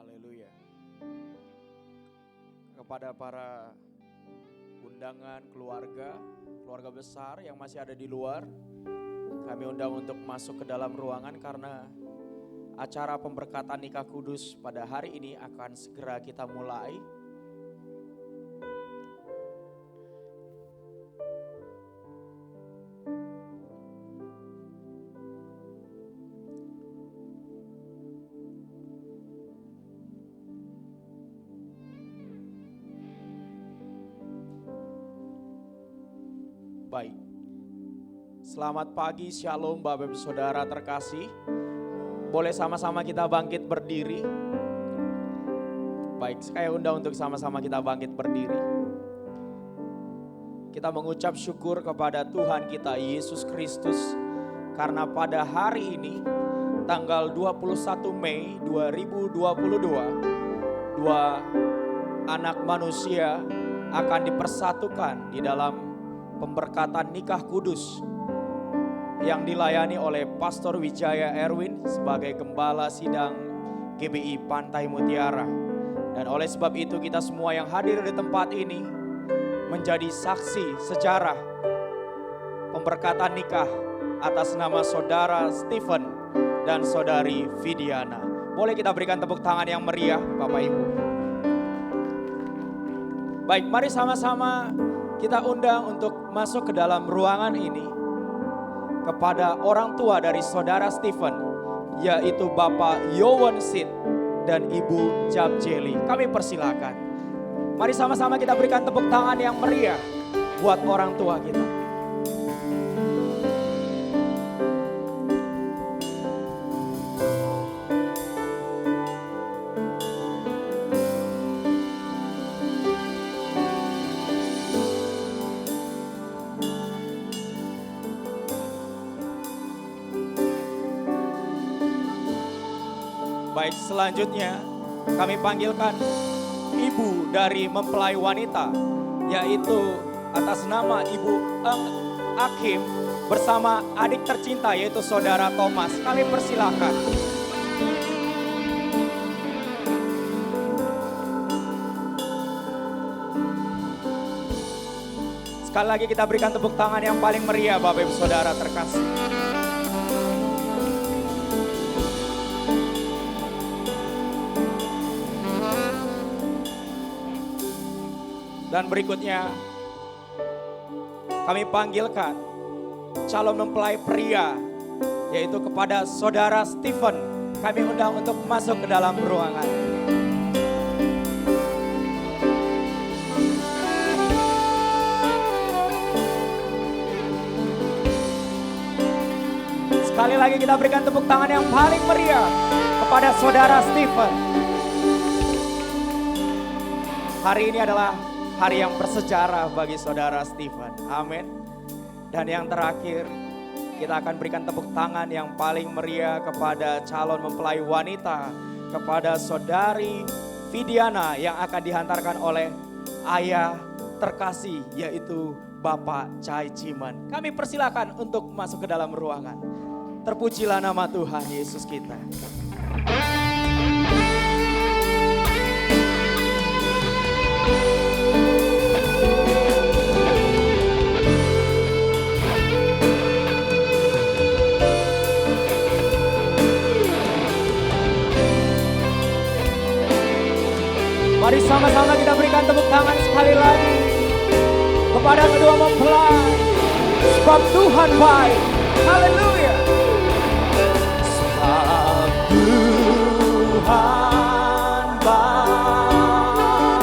Haleluya. Kepada para undangan keluarga besar yang masih ada di luar, kami undang untuk masuk ke dalam ruangan karena acara pemberkatan nikah kudus pada hari ini akan segera kita mulai. Baik, selamat pagi, shalom Bapak Ibu Saudara terkasih. Boleh sama-sama kita bangkit berdiri. Baik, saya undang untuk sama-sama kita bangkit berdiri. Kita mengucap syukur kepada Tuhan kita Yesus Kristus. Karena pada hari ini, tanggal 21 Mei 2022, dua anak manusia akan dipersatukan di dalam pemberkatan nikah kudus yang dilayani oleh Pastor Wijaya Erwin sebagai Gembala Sidang GBI Pantai Mutiara. Dan oleh sebab itu kita semua yang hadir di tempat ini menjadi saksi sejarah pemberkatan nikah atas nama Saudara Stephen dan Saudari Vidiana. Boleh kita berikan tepuk tangan yang meriah Bapak Ibu. Baik, mari sama-sama kita undang untuk masuk ke dalam ruangan ini kepada orang tua dari Saudara Stephen, yaitu Bapak Yowan Sid dan Ibu Jabjeli. Kami persilakan. Mari sama-sama kita berikan tepuk tangan yang meriah buat orang tua kita. Baik, selanjutnya kami panggilkan ibu dari mempelai wanita, yaitu atas nama Ibu Eng Akim bersama adik tercinta yaitu Saudara Thomas. Kami persilakan. Sekali lagi kita berikan tepuk tangan yang paling meriah Bapak Ibu Saudara terkasih. Dan berikutnya kami panggilkan calon mempelai pria, yaitu kepada Saudara Stephen. Kami undang untuk masuk ke dalam ruangan. Sekali lagi kita berikan tepuk tangan yang paling meriah kepada Saudara Stephen. Hari ini adalah hari yang bersejarah bagi Saudara Stephen. Amin. Dan yang terakhir, kita akan berikan tepuk tangan yang paling meriah kepada calon mempelai wanita, kepada Saudari Vidiana yang akan dihantarkan oleh ayah terkasih, yaitu Bapak Chai Jiman. Kami persilakan untuk masuk ke dalam ruangan. Terpujilah nama Tuhan Yesus kita. Mari sama-sama kita berikan tepuk tangan sekali lagi kepada kedua mempelai, sebab Tuhan baik. Haleluya. Sebab Tuhan baik,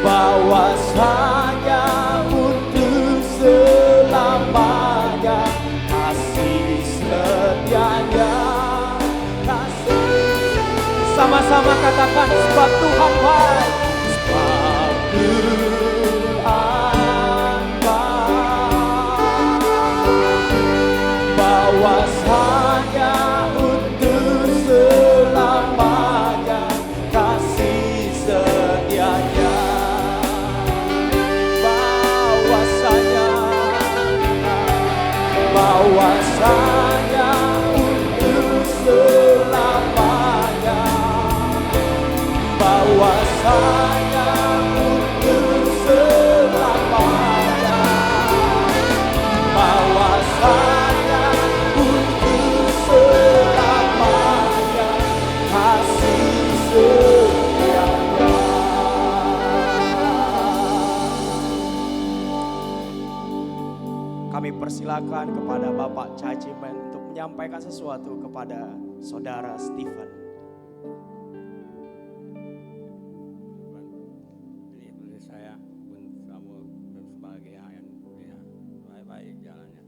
bahwasanya untuk selamanya kasih setianya. Sama-sama katakan, sebab Tuhan baik. Sebab Tuhan baik, bahwasanya untuk selamanya kasih setianya. Bahwasanya untuk selamanya persilakan kepada Bapak Cacimen untuk menyampaikan sesuatu kepada Saudara Stephen. Ini saya pun kamu sebagai yang baik-baik jalannya.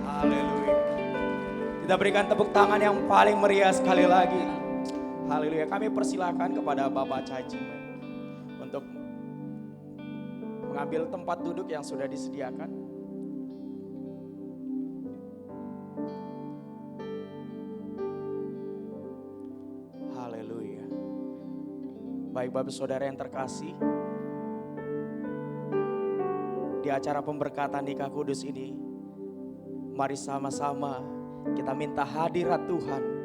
Haleluya. Kita berikan tepuk tangan yang paling meriah sekali lagi. Haleluya. Kami persilakan kepada Bapak Cacimen untuk mengambil tempat duduk yang sudah disediakan. Haleluya. Baik Bapak Saudara yang terkasih, di acara pemberkatan nikah kudus ini, mari sama-sama kita minta hadirat Tuhan,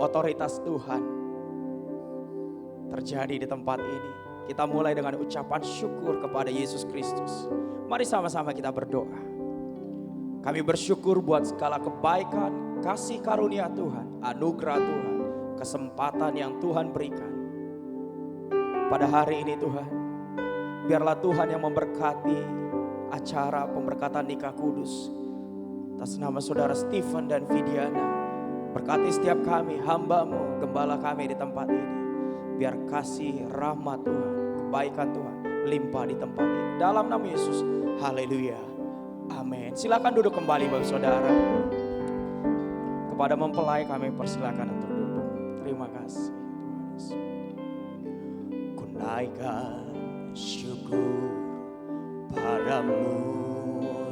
otoritas Tuhan terjadi di tempat ini. Kita mulai dengan ucapan syukur kepada Yesus Kristus. Mari sama-sama kita berdoa. Kami bersyukur buat segala kebaikan, kasih karunia Tuhan, anugerah Tuhan, kesempatan yang Tuhan berikan. Pada hari ini Tuhan, biarlah Tuhan yang memberkati acara pemberkatan nikah kudus. Atas nama Saudara Stephen dan Vidiana, berkati setiap kami, hamba-Mu, gembala kami di tempat ini. Biar kasih rahmat Tuhan, kebaikan Tuhan limpah di tempat ini. Dalam nama Yesus, haleluya, amin. Silakan duduk kembali Bapak Saudara. Kepada mempelai kami persilakan untuk duduk. Terima kasih Tuhan. Ku naikkan syukur padamu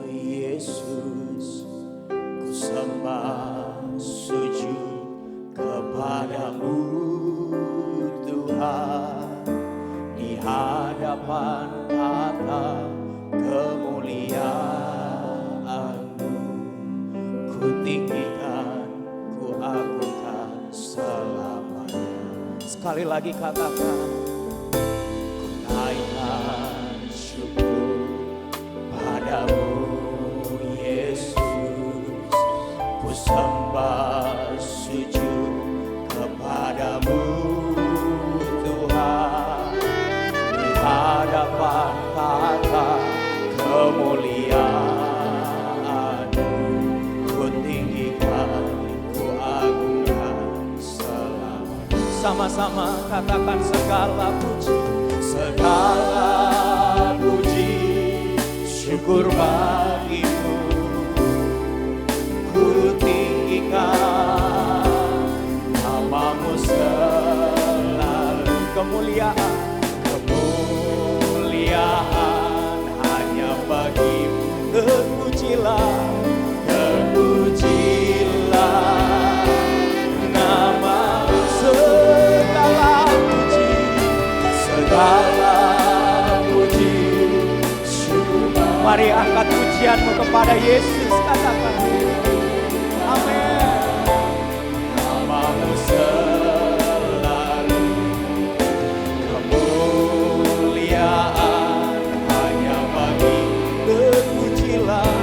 Yesus, ku sembah sujud kepadamu Tuhan, di hadapan tata kemuliaan-Mu, ku tinggikan, ku agungkan selamanya. Sekali lagi katakan, ku naikkan syukur padamu Yesus, ku sembah sujud kepadamu Tuhan, di hadapan tata kemuliaan-Mu, ku tinggikan, ku agungkan selamanya. Sama-sama katakan segala puji, syukur bagimu, ku tinggikan nama-Mu selalu. Kemuliaan hanya bagimu. Terpujilah nama-Mu, segala puji, syukur. Mari angkat pujianmu kepada Yesus, katakan amin. Nama-Mu selalu, kemuliaan hanya bagi. Terpujilah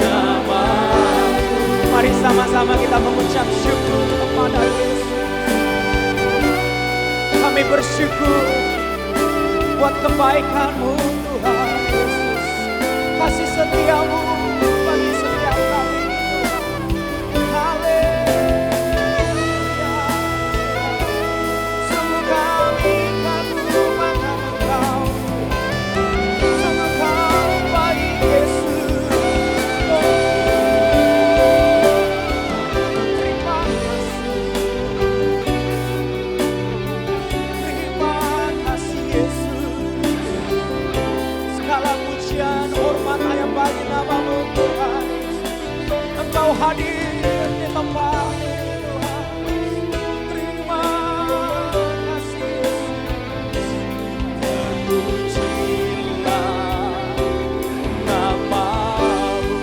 nama-Mu. Mari sama-sama kita mengucap syukur kepada Yesus. Kami bersyukur buat kebaikan-Mu Tuhan Yesus, kasih setia-Mu bagi setiap kami Tuhan. Haleluya. Sungguh kami mengagungkan Engkau, sungguh Kau baik Yesus. Terima kasih Yesus. Segala pujian, hormat hanya bagi nama-Mu Tuhan. Engkau hadir di tempat ini Tuhan. Terima kasih Yesus. Terpujilah nama-Mu.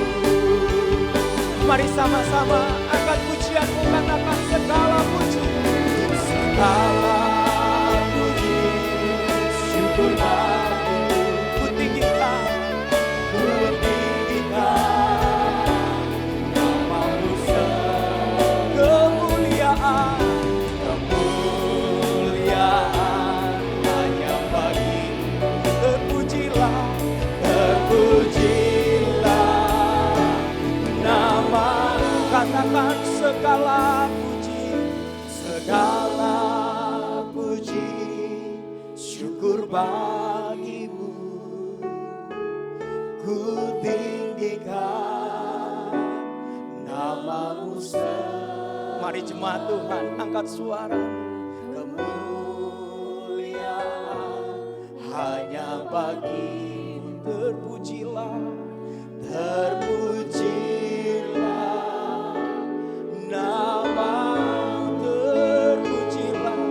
Mari sama-sama angkat pujian-Mu, katakan segala puji, syukur bagimu, ku tinggikan nama-Mu selalu. segala puji, segala puji, syukur bagimu. Ku tinggikan namamu. Mari jemaat Tuhan angkat suara. Kemuliaan hanya bagimu. Terpujilah, terpujilah namamu. Terpujilah,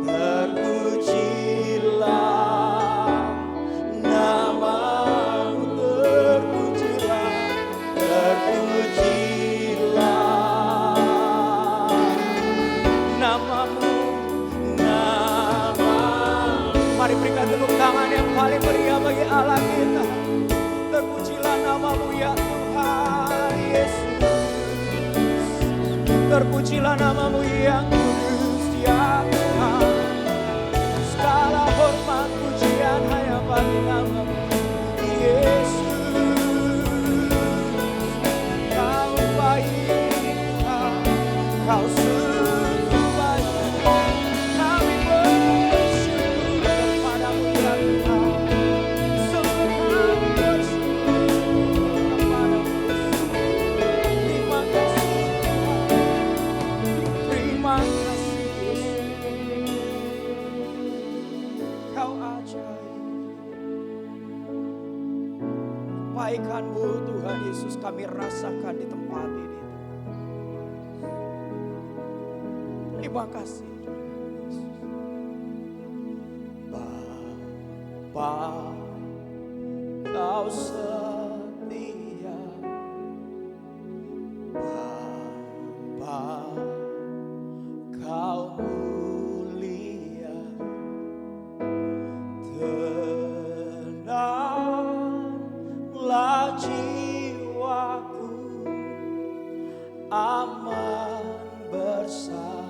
terpujilah namamu. Terpujilah, terpujilah namamu, namamu. Mari berikan tepuk tangan yang paling meriah bagi Allah kita. Terpujilah namamu ya Tuhan Yesus. Terpujilah namamu yang kudus ya Tuhan. Segala hormat pujian hanya bagi namamu Yesus. Kau baik Tuhan, kau sungguh baik. Kami bersyukur kepadamu ya Tuhan. Sungguh kami bersyukur kepadamu. Terima kasih Tuhan. Terima kasih Yesus. Kau ajaib. Kebaikan-Mu Tuhan Yesus kami rasakan di tempat ini. Terima kasih Yesus. Bapa, Kau setia. Bapa, Kau mulia. Tenanglah jiwaku, aman bersamamu.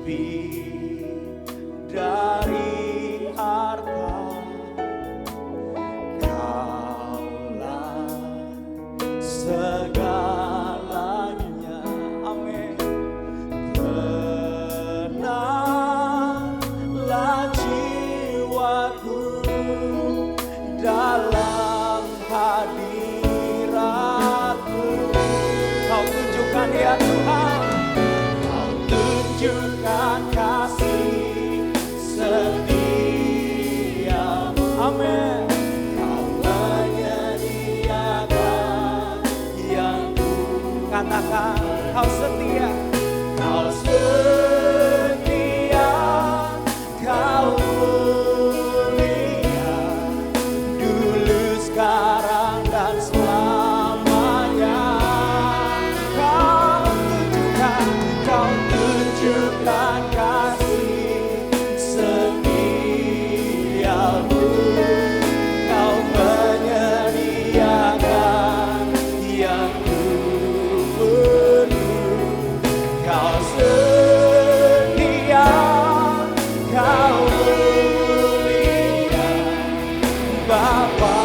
Lebih dari harta, Kaulah segalanya. Amin. Tenanglah jiwaku dalam hadirat-Mu. Kau tunjukkan ya Tuhan, Kau tunjukkan kasih setia-Mu. Amin. Kau menyediakan yang ku katakan. Kau setia, Kau setia, Kau mulia, dulu sekarang dan selamanya. Kau tunjukkan kasih setia-Mu. Kau menyediakan yang ku perlu. Kau setia, Kau mulia, Bapa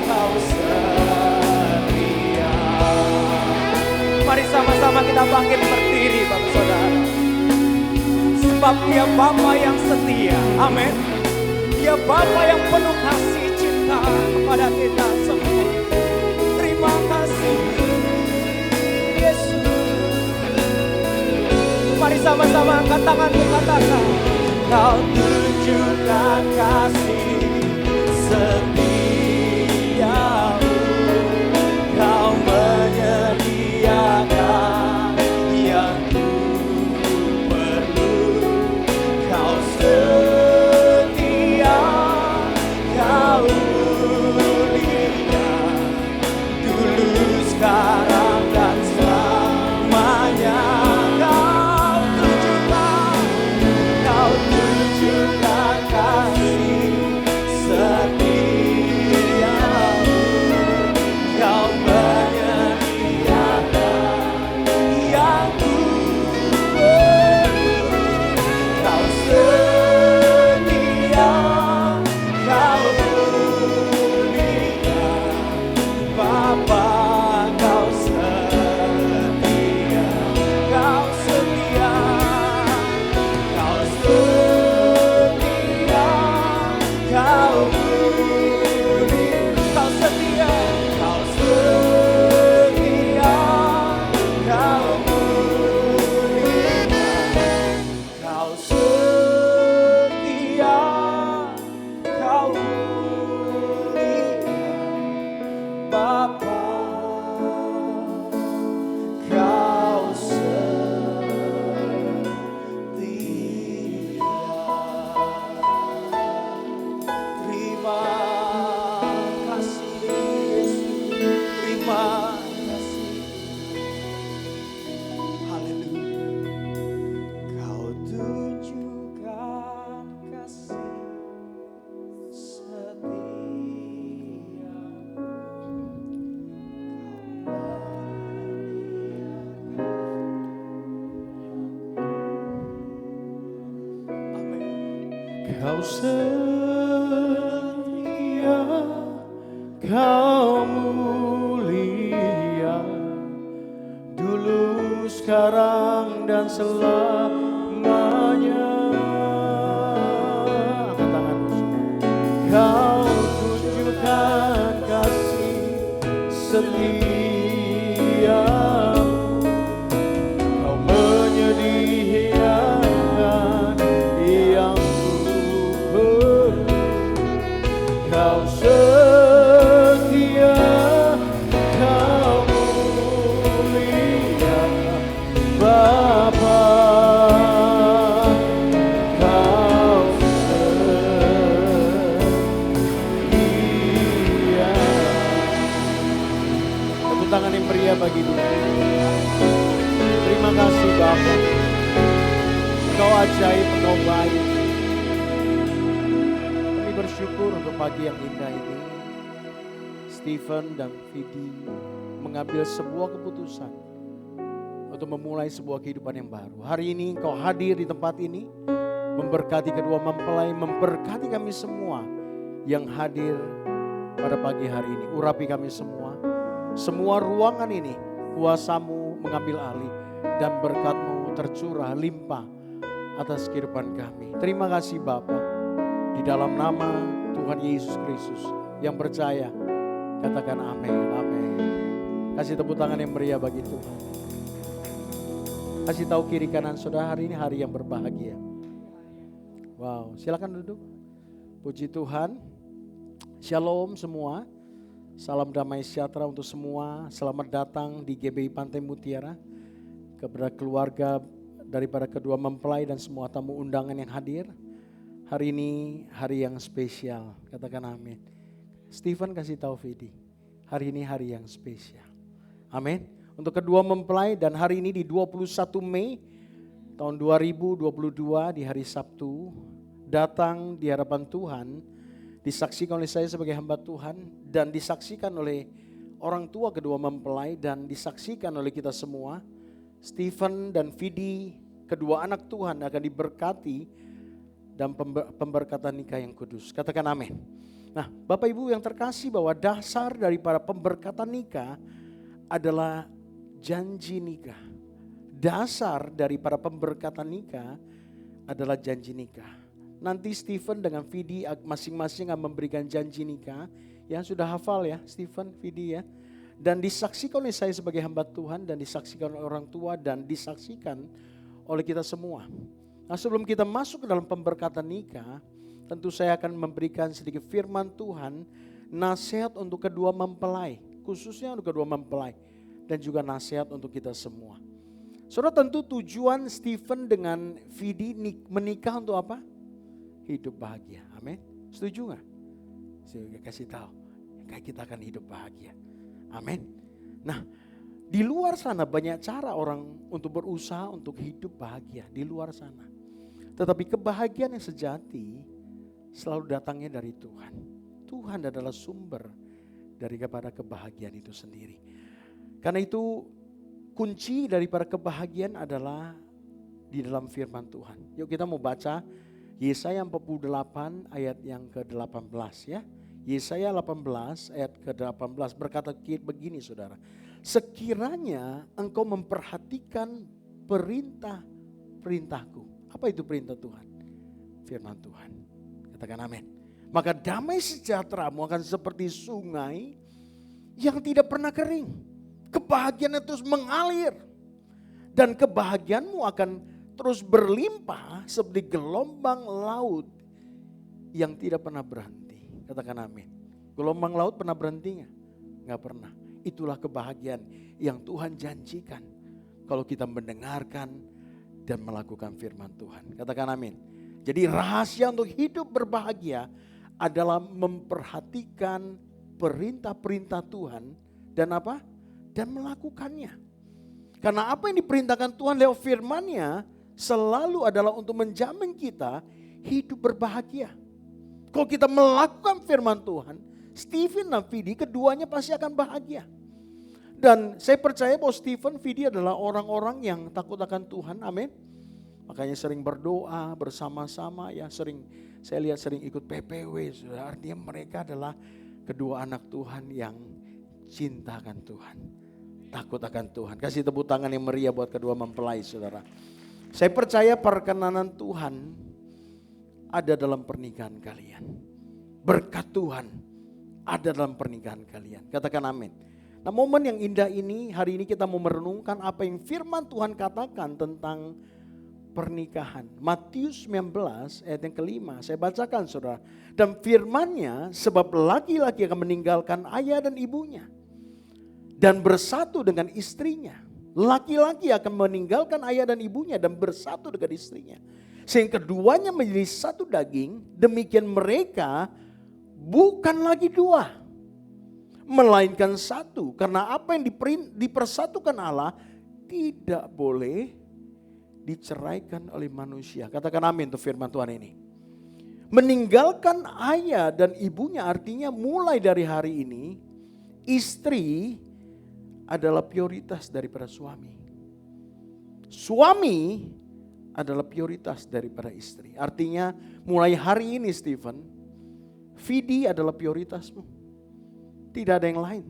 Kau setia. Mari sama-sama kita bangkit berdiri Bapak Saudara. Sebab Dia Bapa yang setia. Amin. Dia Bapa yang penuh kasih cinta kepada kita semua. Terima kasih Yesus. Mari sama-sama angkat tanganmu, katakan, Kau tunjukkan kasih setia-Mu. Kau menyediakan yang ku perlu. Kau setia, Kau mulia, dulu sekarang dan selamanya. Kau tunjukkan kasih setia. Kau setia, Kau mulia, dulu, sekarang, dan selamanya. Angkat tanganmu semua. Kau tunjukkan kasih setiamu, Kau menyediakan yang ku. Kau setia, Kau mulia, Bapa. Kau setia. Tepuk tangan yang meriah bagi Dia. Terima kasih Bapa. Kau ajaib, Kau baik. Kami bersyukur untuk pagi yang indah ini. Stephen dan Vidi mengambil sebuah keputusan untuk memulai sebuah kehidupan yang baru. Hari ini Engkau hadir di tempat ini, memberkati kedua mempelai, memberkati kami semua yang hadir pada pagi hari ini. Urapi kami semua. Semua ruangan ini kuasa-Mu mengambil alih dan berkat-Mu tercurah limpah atas kehidupan kami. Terima kasih Bapa. Di dalam nama Tuhan Yesus Kristus yang percaya, katakan amin, amin. Kasih tepuk tangan yang meriah bagi Tuhan. Kasih tahu kiri kanan saudara, hari ini hari yang berbahagia. Wow, silakan duduk. Puji Tuhan. Shalom semua. Salam damai sejahtera untuk semua. Selamat datang di GBI Pantai Mutiara. Kepada keluarga daripada kedua mempelai dan semua tamu undangan yang hadir. Hari ini hari yang spesial. Katakan amin. Stephen kasih tahu Vidi. Hari ini hari yang spesial. Amin. Untuk kedua mempelai dan hari ini di 21 Mei tahun 2022 di hari Sabtu. Datang di hadapan Tuhan. Disaksikan oleh saya sebagai hamba Tuhan dan disaksikan oleh orang tua kedua mempelai dan disaksikan oleh kita semua. Stephen dan Vidi, kedua anak Tuhan akan diberkati dan pemberkatan nikah yang kudus. Katakan amin. Nah, Bapak Ibu yang terkasih, bahwa dasar daripada pemberkatan nikah adalah janji nikah. Dasar daripada pemberkatan nikah adalah janji nikah. Nanti Stephen dengan Vidi masing-masing akan memberikan janji nikah. Yang sudah hafal ya Stephen, Vidi ya. Dan disaksikan oleh saya sebagai hamba Tuhan dan disaksikan oleh orang tua dan disaksikan oleh kita semua. Nah, sebelum kita masuk ke dalam pemberkatan nikah, tentu saya akan memberikan sedikit firman Tuhan, nasihat untuk kedua mempelai, khususnya untuk kedua mempelai dan juga nasihat untuk kita semua. Saudara, tentu tujuan Stephen dengan Vidi menikah untuk apa? Hidup bahagia. Amin. Setuju gak? Saya kasih tahu, kayak kita akan hidup bahagia. Amin. Nah, di luar sana banyak cara orang untuk berusaha untuk hidup bahagia di luar sana. Tetapi kebahagiaan yang sejati selalu datangnya dari Tuhan. Tuhan adalah sumber daripada kebahagiaan itu sendiri. Karena itu kunci daripada kebahagiaan adalah di dalam firman Tuhan. Yuk kita mau baca Yesaya 48 ayat yang ke-18 ya. Yesaya 18 ayat ke-18 berkata begini saudara. Sekiranya engkau memperhatikan perintah-perintahku. Apa itu perintah Tuhan? Firman Tuhan. Katakan amin. Maka damai sejahteramu akan seperti sungai yang tidak pernah kering. Kebahagiaan terus mengalir. Dan kebahagiaanmu akan terus berlimpah seperti gelombang laut yang tidak pernah berhenti. Katakan amin. Gelombang laut pernah berhenti nggak? Nggak pernah. Itulah kebahagiaan yang Tuhan janjikan kalau kita mendengarkan dan melakukan firman Tuhan. Katakan amin. Jadi rahasia untuk hidup berbahagia adalah memperhatikan perintah-perintah Tuhan dan apa? Dan melakukannya. Karena apa yang diperintahkan Tuhan lewat firman-Nya selalu adalah untuk menjamin kita hidup berbahagia. Kalau kita melakukan firman Tuhan, Stephen dan Vidi keduanya pasti akan bahagia. Dan saya percaya bahwa Stephen, Vidi adalah orang-orang yang takut akan Tuhan, amin. Makanya sering berdoa bersama-sama ya, sering saya lihat sering ikut PPW, saudara. Artinya mereka adalah kedua anak Tuhan yang cinta akan Tuhan, takut akan Tuhan. Kasih tepuk tangan yang meriah buat kedua mempelai, saudara. Saya percaya perkenanan Tuhan ada dalam pernikahan kalian. Berkat Tuhan ada dalam pernikahan kalian. Katakan amin. Nah, momen yang indah ini, hari ini kita mau merenungkan apa yang firman Tuhan katakan tentang pernikahan. Matius 19 ayat yang kelima, saya bacakan saudara. Dan firmannya, sebab laki-laki akan meninggalkan ayah dan ibunya dan bersatu dengan istrinya. Laki-laki akan meninggalkan ayah dan ibunya dan bersatu dengan istrinya. Sehingga keduanya menjadi satu daging, demikian mereka bukan lagi dua, melainkan satu. Karena apa yang dipersatukan Allah tidak boleh diceraikan oleh manusia. Katakan amin untuk firman Tuhan ini. Meninggalkan ayah dan ibunya artinya mulai dari hari ini istri adalah prioritas daripada suami. Suami adalah prioritas daripada istri. Artinya mulai hari ini Stephen, Vidi adalah prioritasmu. Tidak ada yang lain.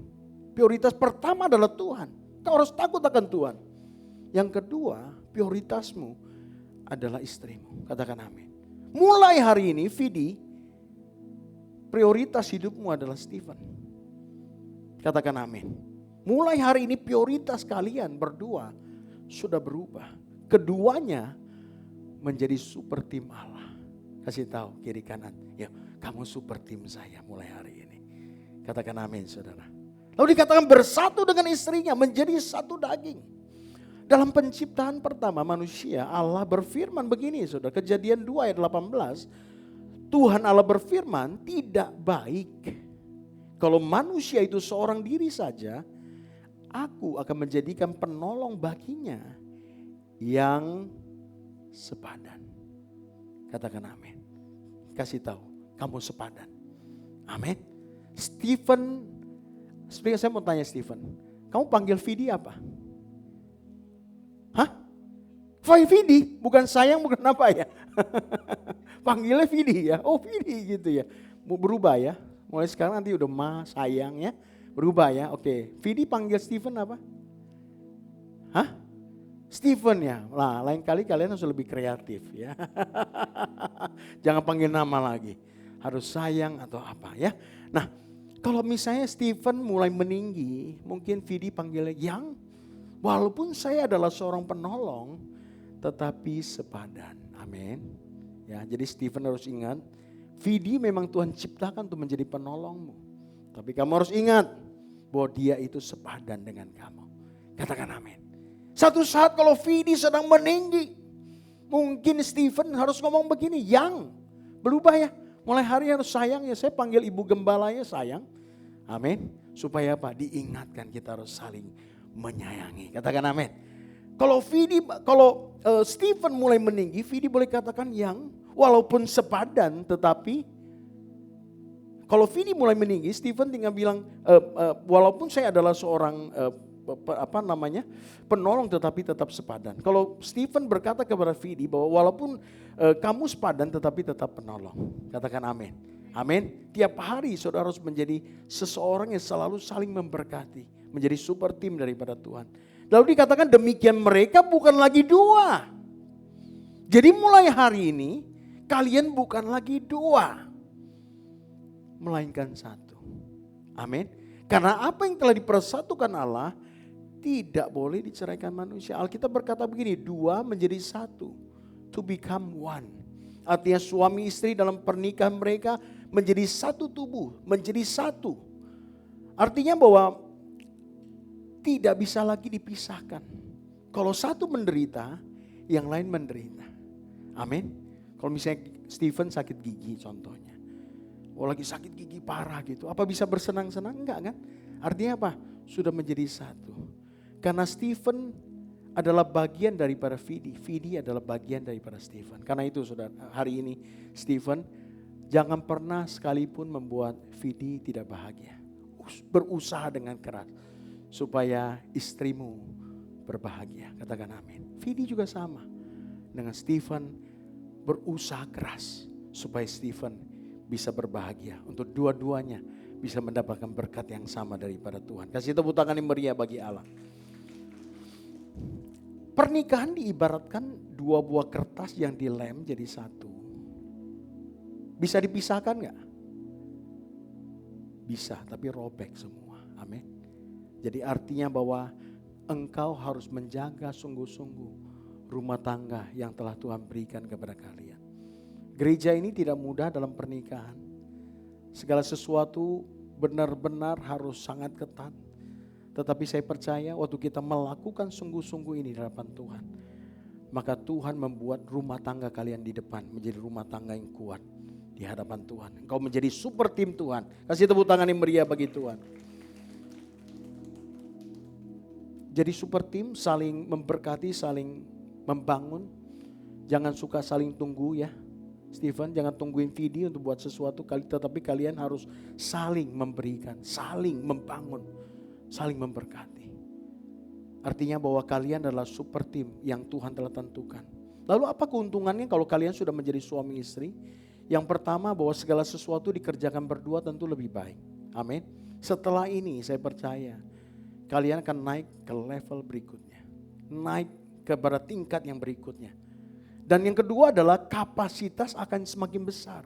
Prioritas pertama adalah Tuhan. Kau harus takut akan Tuhan. Yang kedua, prioritasmu adalah istrimu. Katakan amin. Mulai hari ini Vidi, prioritas hidupmu adalah Stephen. Katakan amin. Mulai hari ini prioritas kalian berdua sudah berubah. Keduanya menjadi super tim Allah. Kasih tahu kiri kanan, ya kamu super tim saya mulai hari ini. Katakan amin saudara. Lalu dikatakan bersatu dengan istrinya menjadi satu daging. Dalam penciptaan pertama manusia, Allah berfirman begini saudara. Kejadian 2 ayat 18. Tuhan Allah berfirman, tidak baik kalau manusia itu seorang diri saja. Aku akan menjadikan penolong baginya yang sepadan. Katakan amin. Kasih tahu, kamu sepadan. Amin. Stephen, saya mau tanya Stephen, kamu panggil Vidi apa? Hah? Vidi, bukan sayang, bukan apa ya? Panggilnya Vidi ya. Oh Vidi gitu ya. Mau berubah ya. Mulai sekarang nanti udah sayang ya. Berubah ya. Oke. Vidi panggil Stephen apa? Hah? Stephen ya. Lah, lain kali kalian harus lebih kreatif ya. Jangan panggil nama lagi. Harus sayang atau apa ya. Nah, kalau misalnya Stephen mulai meninggi, mungkin Vidi panggilnya yang, walaupun saya adalah seorang penolong, tetapi sepadan. Amin. Ya, jadi Stephen harus ingat, Vidi memang Tuhan ciptakan untuk menjadi penolongmu. Tapi kamu harus ingat bahwa dia itu sepadan dengan kamu. Katakan amin. Satu saat kalau Vidi sedang meninggi, mungkin Stephen harus ngomong begini, yang berubah ya. Mulai hari harus sayang ya, saya panggil ibu gembalanya sayang. Amin. Supaya apa? Diingatkan kita harus saling menyayangi. Katakan amin. Kalau Stephen mulai meninggi, Vidi boleh katakan yang, walaupun sepadan tetapi kalau Vidi mulai meninggi, Stephen tinggal bilang walaupun saya adalah seorang penolong tetapi tetap sepadan. Kalau Stephen berkata kepada Vidi bahwa walaupun kamu sepadan tetapi tetap penolong. Katakan amin. Amin. Tiap hari saudara harus menjadi seseorang yang selalu saling memberkati. Menjadi super tim daripada Tuhan. Lalu dikatakan demikian mereka bukan lagi dua. Jadi mulai hari ini kalian bukan lagi dua. Melainkan satu. Amin. Karena apa yang telah dipersatukan Allah tidak boleh diceraikan manusia. Alkitab berkata begini, dua menjadi satu. To become one. Artinya suami istri dalam pernikahan mereka menjadi satu tubuh, menjadi satu. Artinya bahwa tidak bisa lagi dipisahkan. Kalau satu menderita, yang lain menderita. Amin. Kalau misalnya Stephen sakit gigi contohnya. Oh lagi sakit gigi parah gitu. Apa bisa bersenang-senang? Enggak kan? Artinya apa? Sudah menjadi satu. Karena Stephen adalah bagian daripada Vidi. Vidi adalah bagian daripada Stephen. Karena itu saudara, hari ini Stephen jangan pernah sekalipun membuat Vidi tidak bahagia. Berusaha dengan keras supaya istrimu berbahagia. Katakan amin. Vidi juga sama dengan Stephen berusaha keras supaya Stephen bisa berbahagia. Untuk dua-duanya bisa mendapatkan berkat yang sama daripada Tuhan. Kasih tepuk tangan yang meriah bagi Allah. Pernikahan diibaratkan dua buah kertas yang dilem jadi satu. Bisa dipisahkan gak? Bisa, tapi robek semua. Amin. Jadi artinya bahwa engkau harus menjaga sungguh-sungguh rumah tangga yang telah Tuhan berikan kepada kalian. Gereja ini tidak mudah dalam pernikahan. Segala sesuatu benar-benar harus sangat ketat. Tetapi saya percaya waktu kita melakukan sungguh-sungguh ini di hadapan Tuhan, maka Tuhan membuat rumah tangga kalian di depan menjadi rumah tangga yang kuat di hadapan Tuhan. Engkau menjadi super tim Tuhan. Kasih tepuk tangan yang meriah bagi Tuhan. Jadi super tim, saling memberkati, saling membangun. Jangan suka saling tunggu ya. Stephen, jangan tungguin Vidi untuk buat sesuatu, tetapi kalian harus saling memberikan, saling membangun, saling memberkati. Artinya bahwa kalian adalah super tim yang Tuhan telah tentukan. Lalu apa keuntungannya kalau kalian sudah menjadi suami istri? Yang pertama bahwa segala sesuatu dikerjakan berdua tentu lebih baik. Amin. Setelah ini saya percaya kalian akan naik ke level berikutnya. Naik kepada tingkat yang berikutnya. Dan yang kedua adalah kapasitas akan semakin besar.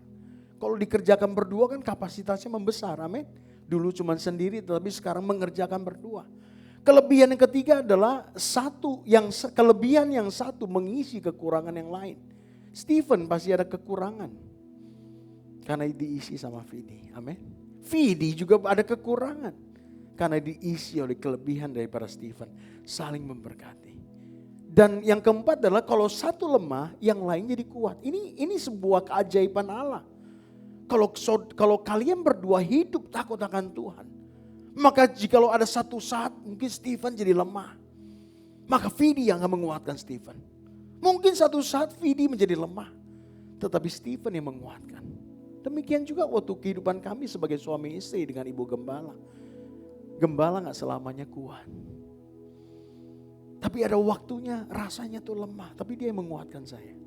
Kalau dikerjakan berdua kan kapasitasnya membesar, amin. Dulu cuma sendiri tetapi sekarang mengerjakan berdua. Kelebihan yang ketiga adalah kelebihan yang satu mengisi kekurangan yang lain. Stephen pasti ada kekurangan. Karena diisi sama Vidi, amin. Vidi juga ada kekurangan. Karena diisi oleh kelebihan daripada Stephen. Saling memberkati. Dan yang keempat adalah kalau satu lemah, yang lain jadi kuat. Ini sebuah keajaiban Allah. Kalau kalian berdua hidup takut akan Tuhan, maka jikalau ada satu saat mungkin Stephen jadi lemah, maka Vidi yang akan menguatkan Stephen. Mungkin satu saat Vidi menjadi lemah, tetapi Stephen yang menguatkan. Demikian juga waktu kehidupan kami sebagai suami istri dengan Ibu Gembala. Gembala gak selamanya kuat. Tapi ada waktunya rasanya tuh lemah. Tapi dia yang menguatkan saya.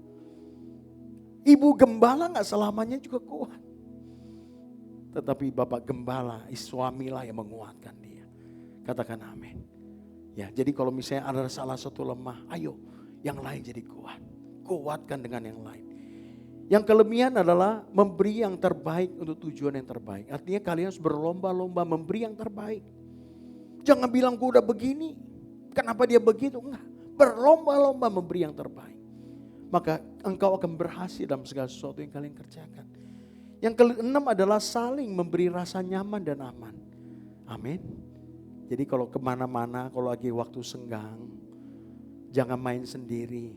Ibu Gembala gak selamanya juga kuat. Tetapi Bapak Gembala, suamilah yang menguatkan dia. Katakan amin. Ya, jadi kalau misalnya ada salah satu lemah, ayo yang lain jadi kuat. Kuatkan dengan yang lain. Yang kelebihan adalah memberi yang terbaik untuk tujuan yang terbaik. Artinya kalian harus berlomba-lomba memberi yang terbaik. Jangan bilang gue udah begini. Kenapa dia begitu? Enggak. Berlomba-lomba memberi yang terbaik. Maka engkau akan berhasil dalam segala sesuatu yang kalian kerjakan. Yang keenam adalah saling memberi rasa nyaman dan aman. Amin. Jadi kalau kemana-mana, kalau lagi waktu senggang, jangan main sendiri.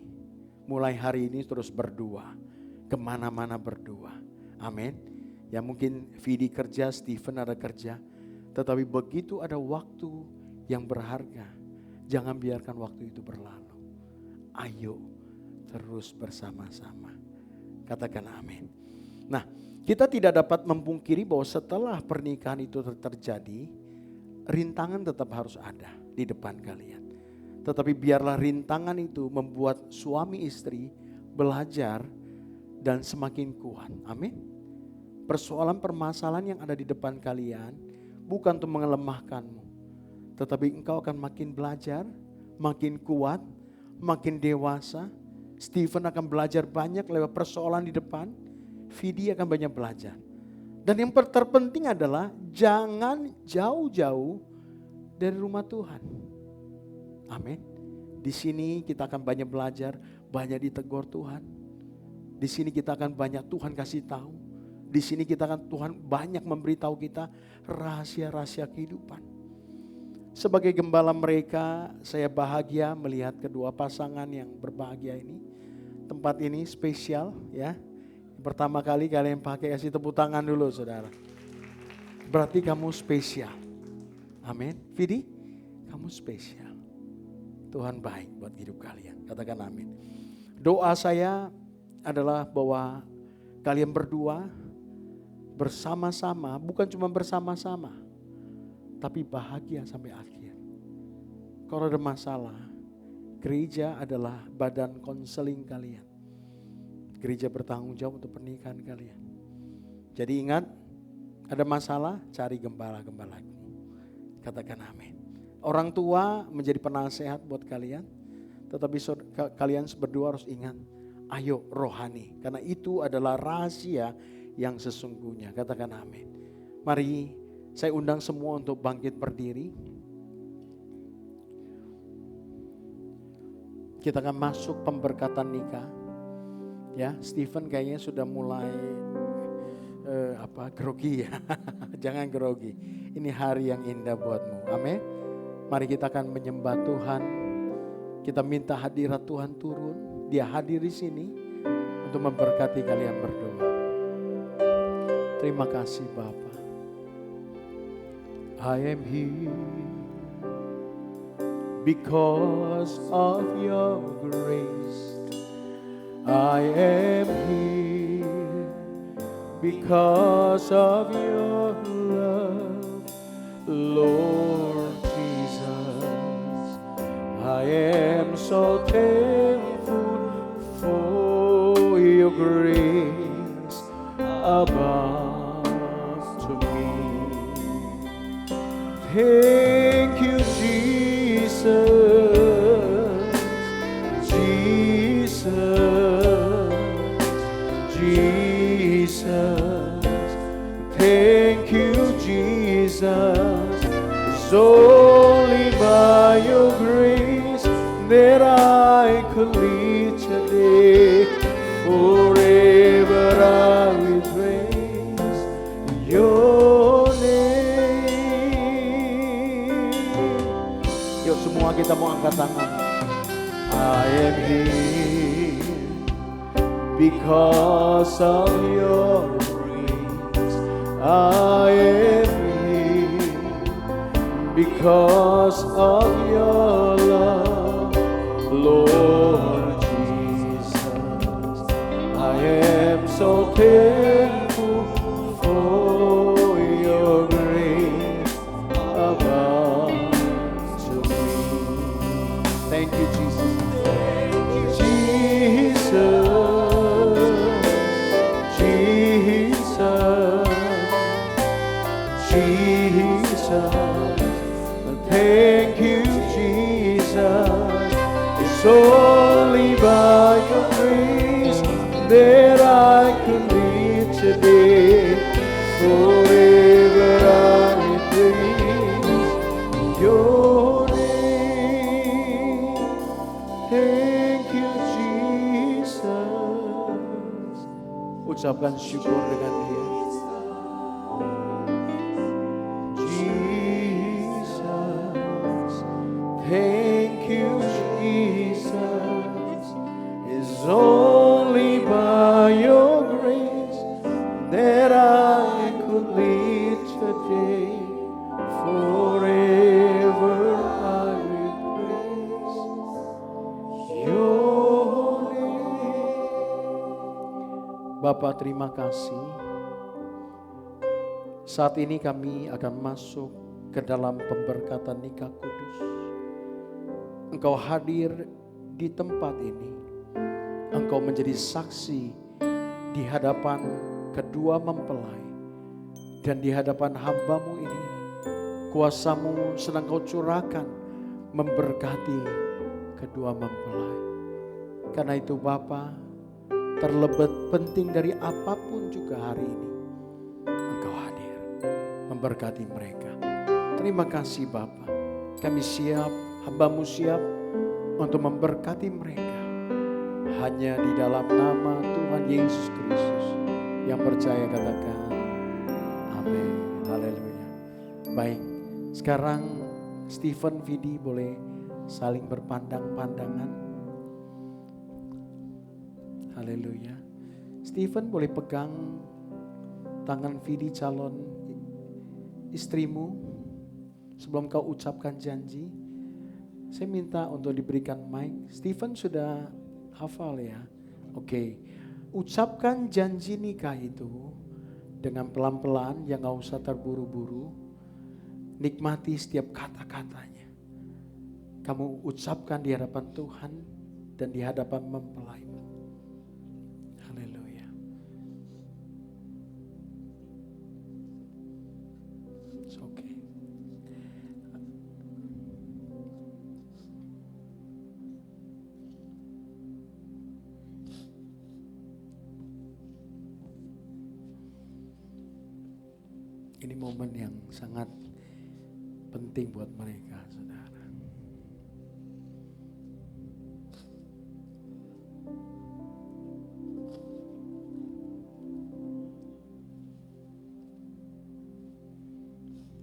Mulai hari ini terus berdua. Kemana-mana berdua. Amin. Ya mungkin Vidi kerja, Stephen ada kerja. Tetapi begitu ada waktu yang berharga, jangan biarkan waktu itu berlalu. Ayo terus bersama-sama. Katakan amin. Nah, kita tidak dapat memungkiri bahwa setelah pernikahan itu terjadi, rintangan tetap harus ada di depan kalian. Tetapi biarlah rintangan itu membuat suami istri belajar dan semakin kuat. Amin. Persoalan permasalahan yang ada di depan kalian bukan untuk melemahkanmu. Tetapi engkau akan makin belajar, makin kuat, makin dewasa. Stephen akan belajar banyak lewat persoalan di depan. Vidi akan banyak belajar. Dan yang terpenting adalah jangan jauh-jauh dari rumah Tuhan. Amin. Di sini kita akan banyak belajar, banyak ditegur Tuhan. Di sini kita akan banyak Tuhan kasih tahu. Di sini kita akan Tuhan banyak memberitahu kita rahasia-rahasia kehidupan. Sebagai gembala mereka, saya bahagia melihat kedua pasangan yang berbahagia ini. Tempat ini spesial ya. Pertama kali kalian pakai, kasih tepuk tangan dulu saudara. Berarti kamu spesial. Amin. Vidi, kamu spesial. Tuhan baik buat hidup kalian. Katakan amin. Doa saya adalah bahwa kalian berdua bersama-sama, bukan cuma bersama-sama, tapi bahagia sampai akhir. Kalau ada masalah, gereja adalah badan konseling kalian. Gereja bertanggung jawab untuk pernikahan kalian. Jadi ingat, ada masalah, cari gembala-gembalaku. Katakan amin. Orang tua menjadi penasehat buat kalian, tetapi kalian berdua harus ingat, ayo rohani. Karena itu adalah rahasia yang sesungguhnya. Katakan amin. Mari saya undang semua untuk bangkit berdiri. Kita akan masuk pemberkatan nikah. Ya, Stephen kayaknya sudah mulai grogi ya. Jangan grogi. Ini hari yang indah buatmu. Amin. Mari kita akan menyembah Tuhan. Kita minta hadirat Tuhan turun. Dia hadir di sini untuk memberkati kalian berdua. Terima kasih Bapa. I am here because of your grace. I am here because of your love, Lord Jesus. I am so thankful for your grace above to me. Thank you, Jesus, Jesus. Thank you, Jesus. It's only by your grace that I could live today. Forever I will praise your name. Yuk semua kita mau angkat tangan. I am here because of your grace. I am here because of your love, Lord Jesus. I am so thankful for your grace above to me. Thank you, Jesus. Thank you, Jesus. It's only by your grace that I can live today. Forever I will praise your name. Thank you, Jesus. Ucapkan syukur dengan dia. Thank you, Jesus. It's only by your grace that I could live today. Forever I will praise your name. Bapak, terima kasih. Saat ini kami akan masuk ke dalam pemberkatan nikah kudus. Engkau hadir di tempat ini. Engkau menjadi saksi di hadapan kedua mempelai. Dan di hadapan hamba-Mu ini, kuasa-Mu sedang Kau curahkan memberkati kedua mempelai. Karena itu Bapa, terlebih penting dari apapun juga hari ini, Engkau hadir memberkati mereka. Terima kasih Bapa. Kami siap, hamba-Mu siap untuk memberkati mereka. Hanya di dalam nama Tuhan Yesus Kristus yang percaya katakan amin. Haleluya. Baik, sekarang Stephen, Vidi boleh saling berpandang-pandangan. Haleluya. Stephen boleh pegang tangan Vidi calon istrimu sebelum kau ucapkan janji. Saya minta untuk diberikan mic. Stephen sudah hafal ya? Oke. Ucapkan janji nikah itu dengan pelan-pelan, yang gak usah terburu-buru. Nikmati setiap kata-katanya. Kamu ucapkan di hadapan Tuhan dan di hadapan mempelai. Ini momen yang sangat penting buat mereka, saudara.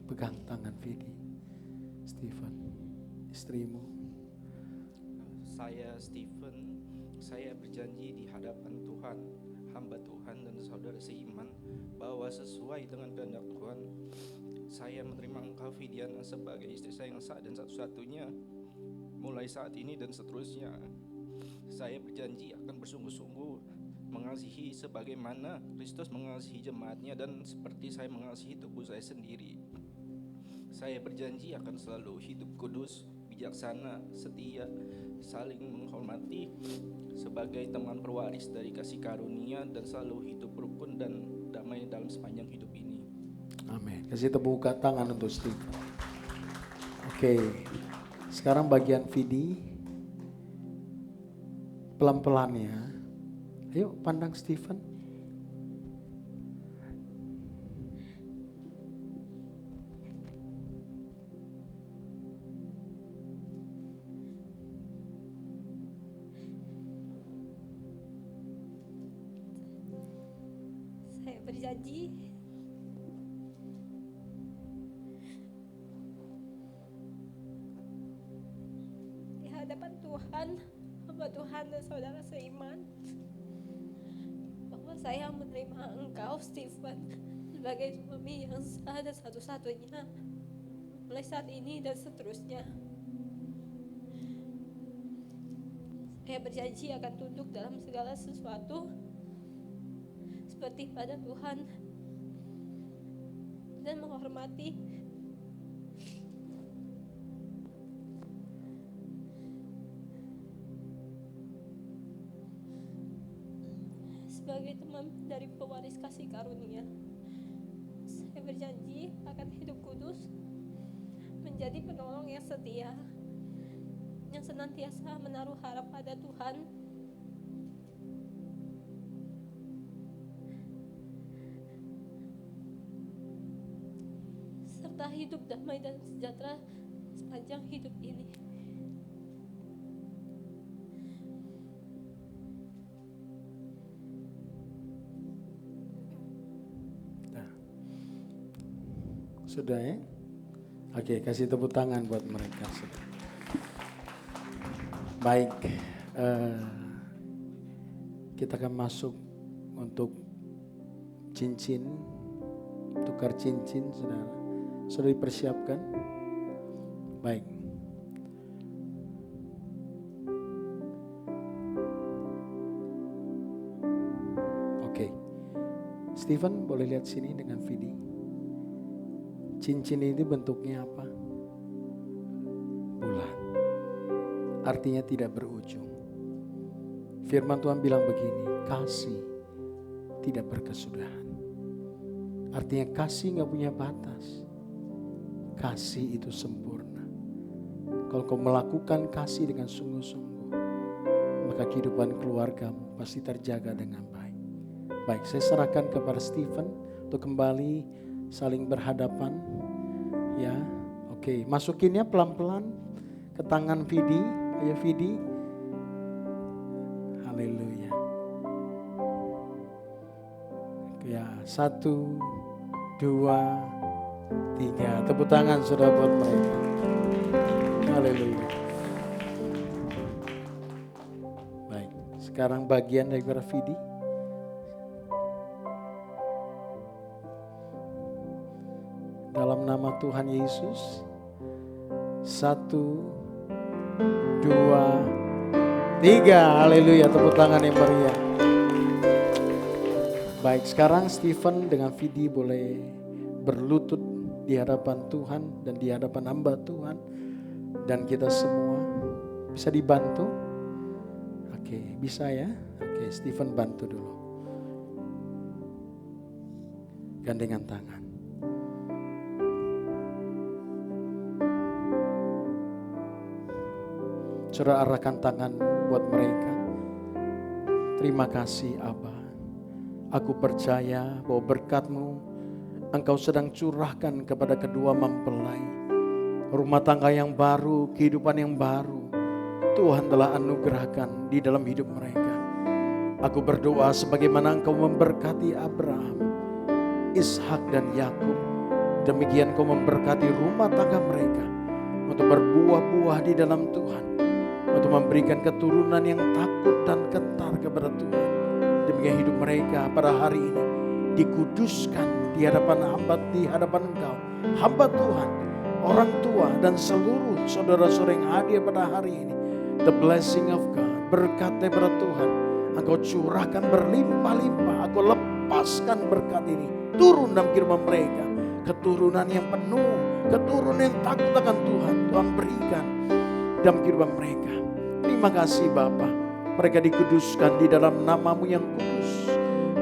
Pegang tangan Vidi, Stephen, istrimu. Saya Stephen, saya berjanji di hadapan Tuhan, hamba Tuhan dan saudara seiman, bahwa sesuai dengan kehendak Tuhan, saya menerima engkau Vidiana sebagai istri saya yang sah dan satu-satunya mulai saat ini dan seterusnya. Saya berjanji akan bersungguh-sungguh mengasihi sebagaimana Kristus mengasihi jemaatnya dan seperti saya mengasihi tubuh saya sendiri. Saya berjanji akan selalu hidup kudus, bijaksana, setia, saling menghormati sebagai teman perwaris dari kasih karunia, dan selalu hidup rukun dan damai dalam sepanjang hidup ini. Amin. Kasih tepuk tangan untuk Stephen. Oke, sekarang bagian Vidi. Pelan-pelan ya. Ayo pandang Stephen. Saya berjanji di hadapan Tuhan, hamba Tuhan dan saudara seiman, bahwa saya menerima engkau Stephen sebagai suami yang sah dan satu-satunya mulai saat ini dan seterusnya. Saya berjanji akan tunduk dalam segala sesuatu seperti pada Tuhan dan menghormati sebagai teman dari pewaris kasih karunia. Saya berjanji akan hidup kudus, menjadi penolong yang setia, yang senantiasa menaruh harap pada Tuhan, serta hidup damai dan sejahtera sepanjang hidup ini. Nah. Sudah ya? Oke, kasih tepuk tangan buat mereka. Baik, kita akan masuk untuk cincin, tukar cincin, saudara. Sudah dipersiapkan? Baik. Oke. Stephen boleh lihat sini dengan Vidi. Cincin ini bentuknya apa? Bulan. Artinya tidak berujung. Firman Tuhan bilang begini, kasih tidak berkesudahan. Artinya kasih gak punya batas. Kasih itu sempurna. Kalau kau melakukan kasih dengan sungguh-sungguh, maka kehidupan keluargamu pasti terjaga dengan baik. Baik, saya serahkan kepada Stephen untuk kembali saling berhadapan. Ya, oke. Masukinnya pelan-pelan ke tangan Vidi. Ayo Vidi. Haleluya. Ya, 1, 2, 3. Tepuk tangan sudah buat mereka. Haleluya. Baik, sekarang bagian daripada Vidi. Dalam nama Tuhan Yesus. 1, 2, 3. Haleluya, tepuk tangan yang meriah. Baik, sekarang Stephen dengan Vidi boleh berlutut di hadapan Tuhan dan di hadapan hamba Tuhan. Dan kita semua bisa dibantu. Oke, bisa ya. Oke, Stephen bantu dulu. Gandengan tangan. Saudara arahkan tangan buat mereka. Terima kasih Abba. Aku percaya bahwa berkat-Mu Engkau sedang curahkan kepada kedua mempelai. Rumah tangga yang baru, kehidupan yang baru, Tuhan telah anugerahkan di dalam hidup mereka. Aku berdoa sebagaimana Engkau memberkati Abraham, Ishak dan Yakub, demikian Kau memberkati rumah tangga mereka untuk berbuah-buah di dalam Tuhan, untuk memberikan keturunan yang takut dan gentar kepada Tuhan. Demikian hidup mereka pada hari ini dikuduskan di hadapan Engkau, hamba Tuhan, orang tua dan seluruh saudara-saudara yang hadir pada hari ini. The blessing of God, berkat daripada Tuhan, Engkau curahkan berlimpah-limpah. Aku lepaskan berkat ini turun dalam kehidupan mereka. Keturunan yang penuh, keturunan yang takut akan Tuhan, Tuhan berikan dalam kehidupan mereka. Terima kasih Bapa, mereka dikuduskan di dalam nama-Mu yang kudus.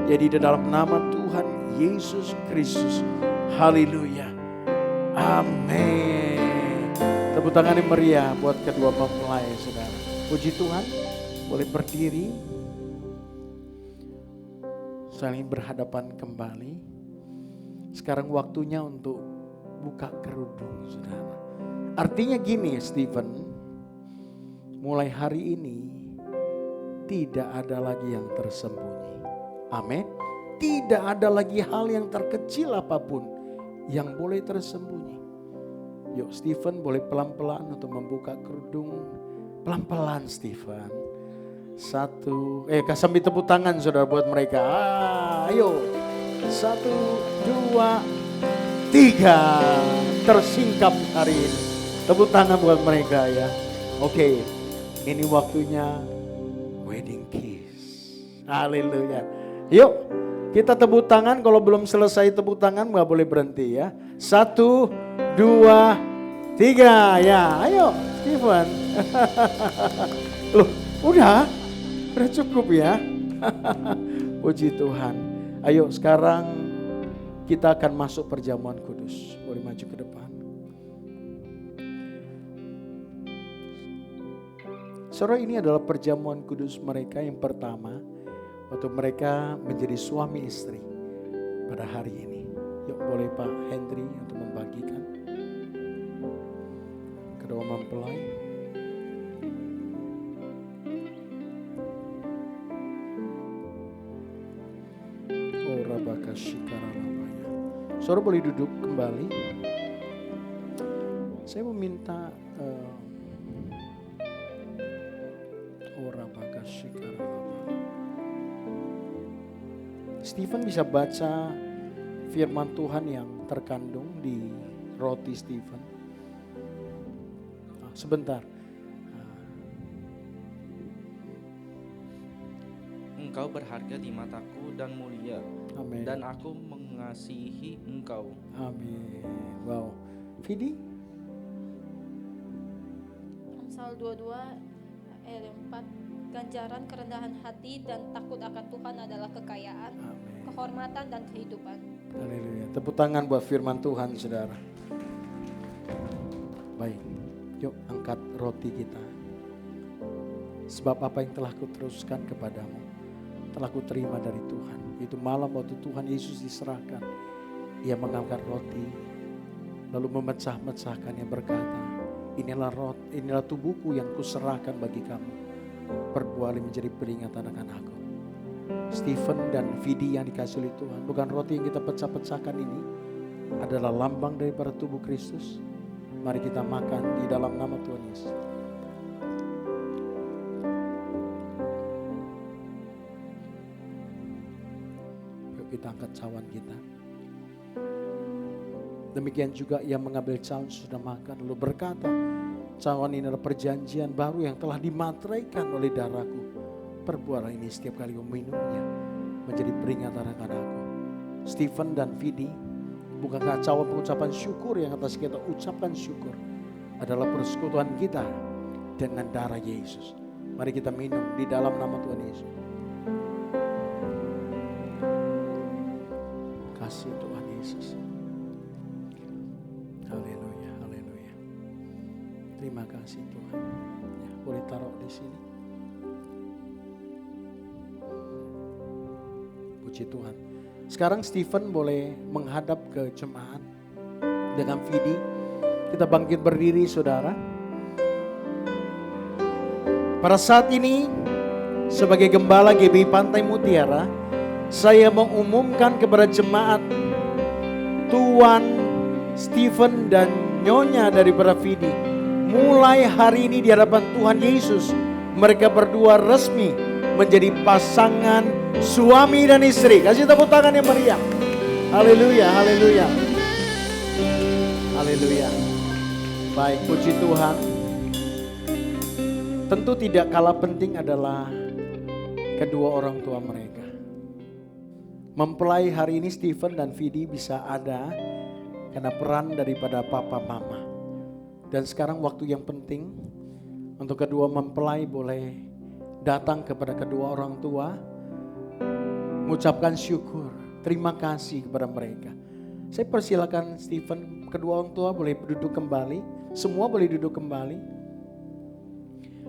Jadi di dalam nama Tuhan Yesus Kristus. Haleluya. Amin. Tepuk tangan yang meriah buat kedua mempelai saudara. Puji Tuhan, boleh berdiri. Saling berhadapan kembali. Sekarang waktunya untuk buka kerudung saudara. Artinya gini Stephen, mulai hari ini tidak ada lagi yang tersembunyi. Amin. Tidak ada lagi hal yang terkecil apapun yang boleh tersembunyi. Yuk Stephen boleh pelan-pelan untuk membuka kerudung. Pelan-pelan Stephen. Sambil tepuk tangan saudara buat mereka. Ayo. 1, 2, 3. Tersingkap hari ini. Tepuk tangan buat mereka ya. Oke. Ini waktunya wedding kiss. Haleluya. Yuk kita tepuk tangan. Kalau belum selesai tepuk tangan gak boleh berhenti ya. 1, 2, 3. Ya ayo Stephen. Loh udah cukup ya. Puji Tuhan. Ayo sekarang kita akan masuk perjamuan kudus. Boleh maju ke depan. Saudara, ini adalah perjamuan kudus mereka yang pertama. Waktu mereka menjadi suami istri pada hari ini. Yuk boleh Pak Hendri untuk membagikan kedua mempelai. Oh Rabaka Shikaramaya. Saudara boleh duduk kembali. Saya meminta Oh Rabaka Shikaramaya. Stephen bisa baca firman Tuhan yang terkandung di roti Stephen. Sebentar. Engkau berharga di mataku dan mulia. Amin. Dan aku mengasihi Engkau. Amin. Wow. Vidi? Amsal 22 ayat 4. Ganjaran kerendahan hati dan takut akan Tuhan adalah kekayaan, Amin. kehormatan dan kehidupan. Haleluya. Tepuk tangan buat firman Tuhan saudara. Baik. Yuk angkat roti kita. Sebab apa yang telah kuteruskan kepadamu telah kuterima dari Tuhan. Itu malam waktu Tuhan Yesus diserahkan. Ia mengangkat roti lalu memecah-mecahkannya berkata, inilah tubuhku yang kuserahkan bagi kamu. Perbuahlah menjadi peringatan akan aku. Stephen dan Vidi yang dikasih oleh Tuhan, bukan roti yang kita pecah-pecahkan ini adalah lambang daripada tubuh Kristus. Mari kita makan di dalam nama Tuhan Yesus. Yuk kita angkat cawan kita. Demikian juga ia mengambil cawan sudah makan lalu berkata, cawan ini adalah perjanjian baru yang telah dimateraikan oleh darahku. Perbuatlah ini setiap kali meminumnya menjadi peringatan akan aku. Stephen dan Vidi, bukankah cawan pengucapan syukur yang atas kita ucapkan syukur adalah persekutuan kita dengan darah Yesus. Mari kita minum di dalam nama Tuhan Yesus. Kasih Tuhan Yesus. Haleluya, haleluya. Terima kasih Tuhan. Ya, boleh taruh di sini. Puji Tuhan. Sekarang Stephen boleh menghadap ke jemaat dengan Vidi. Kita bangkit berdiri saudara. Pada saat ini sebagai gembala GBI Pantai Mutiara, saya mengumumkan kepada jemaat Tuan Stephen dan Nyonya daripada Vidi, mulai hari ini di hadapan Tuhan Yesus, mereka berdua resmi menjadi pasangan suami dan istri. Kasih tepuk tangan yang meriah. Haleluya, haleluya. Haleluya. Baik, puji Tuhan. Tentu tidak kalah penting adalah kedua orang tua mereka. Mempelai hari ini Stephen dan Vidi bisa ada karena peran daripada papa mama. Dan sekarang waktu yang penting untuk kedua mempelai boleh datang kepada kedua orang tua, mengucapkan syukur, terima kasih kepada mereka. Saya persilakan Stephen, kedua orang tua boleh duduk kembali, semua boleh duduk kembali.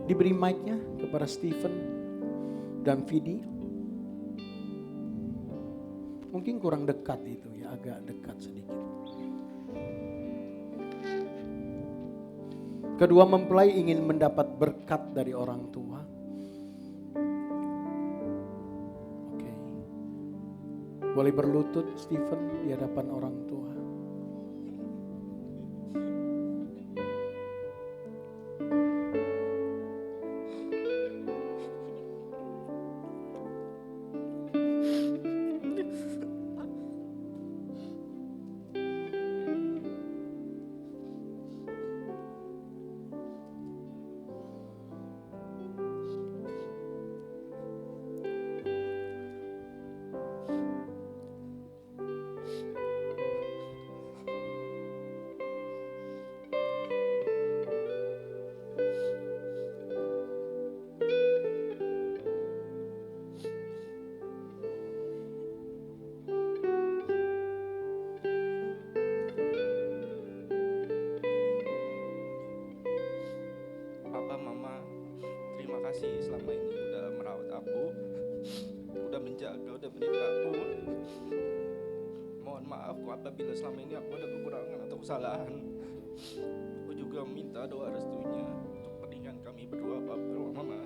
Diberi mic-nya kepada Stephen dan Vidi. Mungkin kurang dekat itu ya, agak dekat sedikit. Kedua mempelai ingin mendapat berkat dari orang tua. Oke. Boleh berlutut Stephen di hadapan orang tua. Papa, Mama, terima kasih selama ini udah merawat aku, udah menjaga, udah mendidik aku. Mohon maaf apabila selama ini aku ada kekurangan atau kesalahan. Aku juga minta doa restunya untuk pernikahan kami berdua, Papa, Mama.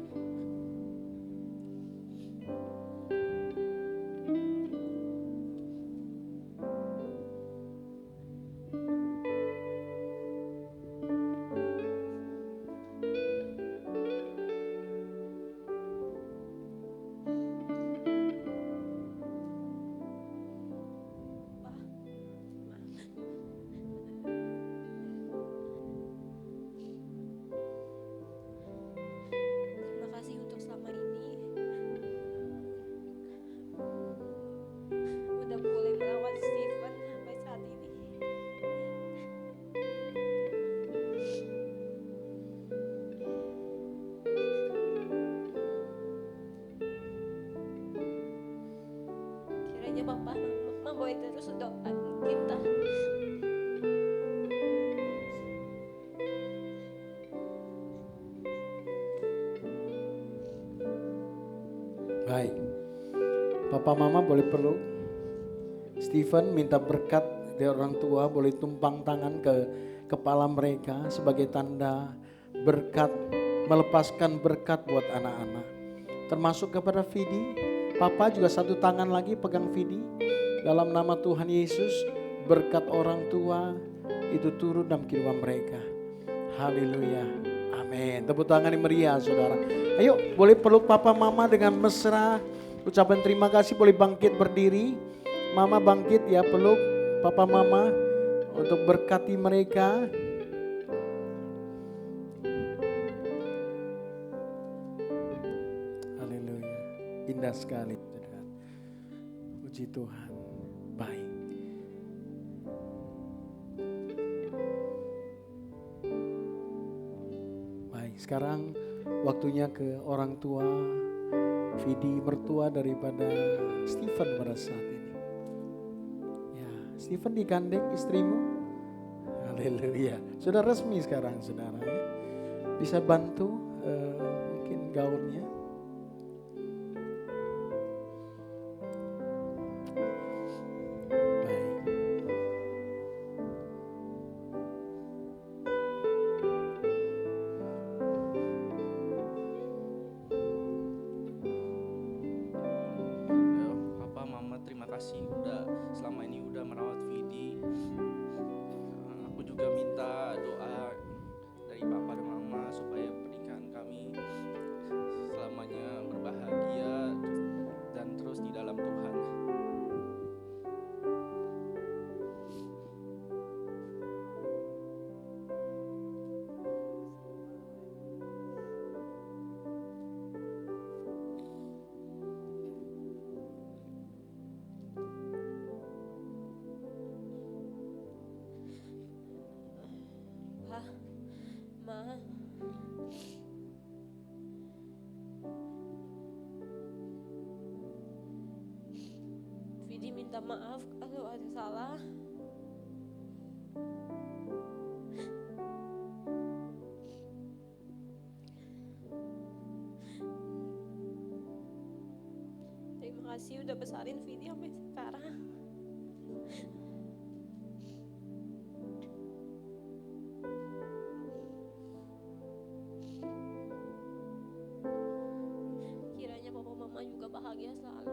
Terima kasih untuk selama ini udah boleh merawat Stephen sampai saat ini. Kiranya Papa Mama boleh terus doain kita. Baik. Papa mama boleh peluk. Stephen minta berkat dari orang tua, boleh tumpang tangan ke kepala mereka sebagai tanda berkat, melepaskan berkat buat anak-anak. Termasuk kepada Vidi. Papa juga satu tangan lagi pegang Vidi. Dalam nama Tuhan Yesus, berkat orang tua itu turun dalam kehidupan mereka. Haleluya. Amin. Tepuk tangan yang meriah saudara. Ayo boleh peluk papa mama dengan mesra. Ucapan terima kasih, boleh bangkit berdiri. Mama bangkit ya, peluk papa mama untuk berkati mereka. Haleluya. Indah sekali. Puji Tuhan. Baik. Sekarang waktunya ke orang tua Vidi, mertua daripada Stephen pada saat ini. Ya, Stephen digandeng istrimu. Haleluya. Sudah resmi sekarang saudara ya. Bisa bantu mungkin gaunnya. minta maaf kalau ada salah. Terima kasih udah besarin Vidi sampai sekarang. Kiranya papa mama juga bahagia selalu.